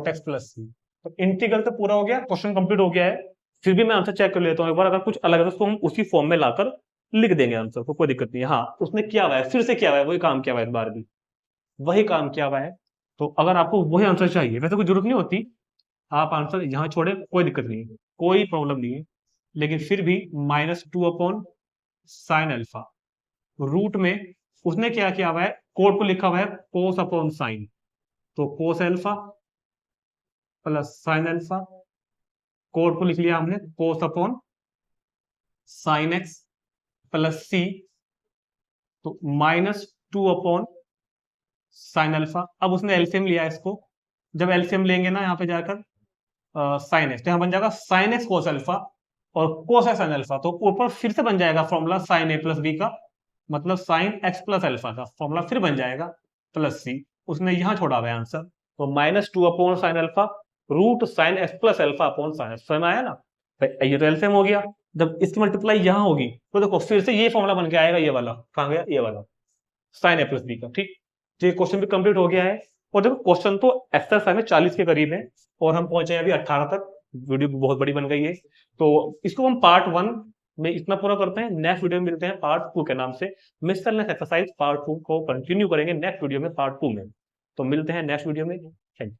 [SPEAKER 1] x plus सी, तो इंटीग्रल तो पूरा हो गया, क्वेश्चन कंप्लीट हो गया है, फिर भी मैं आंसर चेक कर लेता हूं एक बार, अगर कुछ अलग है तो उसको हम उसी फॉर्म में लाकर लिख देंगे आंसर को, कोई दिक्कत नहीं है। हाँ उसने किया हुआ है, फिर से किया हुआ है, वही काम किया हुआ है, इस बार भी वही काम किया हुआ है, तो अगर आपको वही आंसर चाहिए, वैसे कोई जरूरत नहीं होती, आप आंसर यहां छोड़े कोई दिक्कत नहीं है, कोई प्रॉब्लम नहीं है, लेकिन फिर भी -2 अपॉन साइन अल्फा, रूट में उसने क्या किया हुआ है, कोड को लिखा हुआ है कोस अपॉन साइन, तो cos alpha plus sine alpha, cot को लिख लिया हमने cos upon sine x plus सी, तो -2 अपॉन साइन अल्फा, अब उसने एलसीएम लिया इसको, जब एलसीएम लेंगे ना यहाँ पे जाकर साइन एक्स, तो यहाँ बन जाएगा साइन एक्स कोस अल्फा और कोस साइन अल्फा, तो ऊपर फिर से बन जाएगा formula sine a plus B का, मतलब साइन एक्स प्लस अल्फा का फॉर्मूला फिर बन जाएगा प्लस सी, उसने यहां छोड़ा हुआ है आंसर, तो -2 upon sine alpha root sine x plus alpha upon sine, समझ में आया ना, ये तो एलसीएम हो गया, जब इसकी मल्टीप्लाई यहां होगी तो देखो फिर से ये फॉर्मूला बन के आएगा, ये वाला कहां गया, ये वाला साइन ए प्लस बी का, ठीक, तो ये क्वेश्चन भी कंप्लीट हो गया है, और देखो क्वेश्चन तो एक्सरसाइज में 40 के करीब है, और हम पहुंचे हैं अभी 18 तक, वीडियो बहुत बड़ी बन गई है, तो इसको हम पार्ट 1 में इतना पूरा करते हैं, नेक्स्ट वीडियो में मिलते हैं पार्ट 2 के नाम से, मिस्टरलेस एक्सरसाइज पार्ट 2 को कंटिन्यू करेंगे नेक्स्ट वीडियो में पार्ट 2 में, तो मिलते हैं नेक्स्ट वीडियो में, थैंक यू।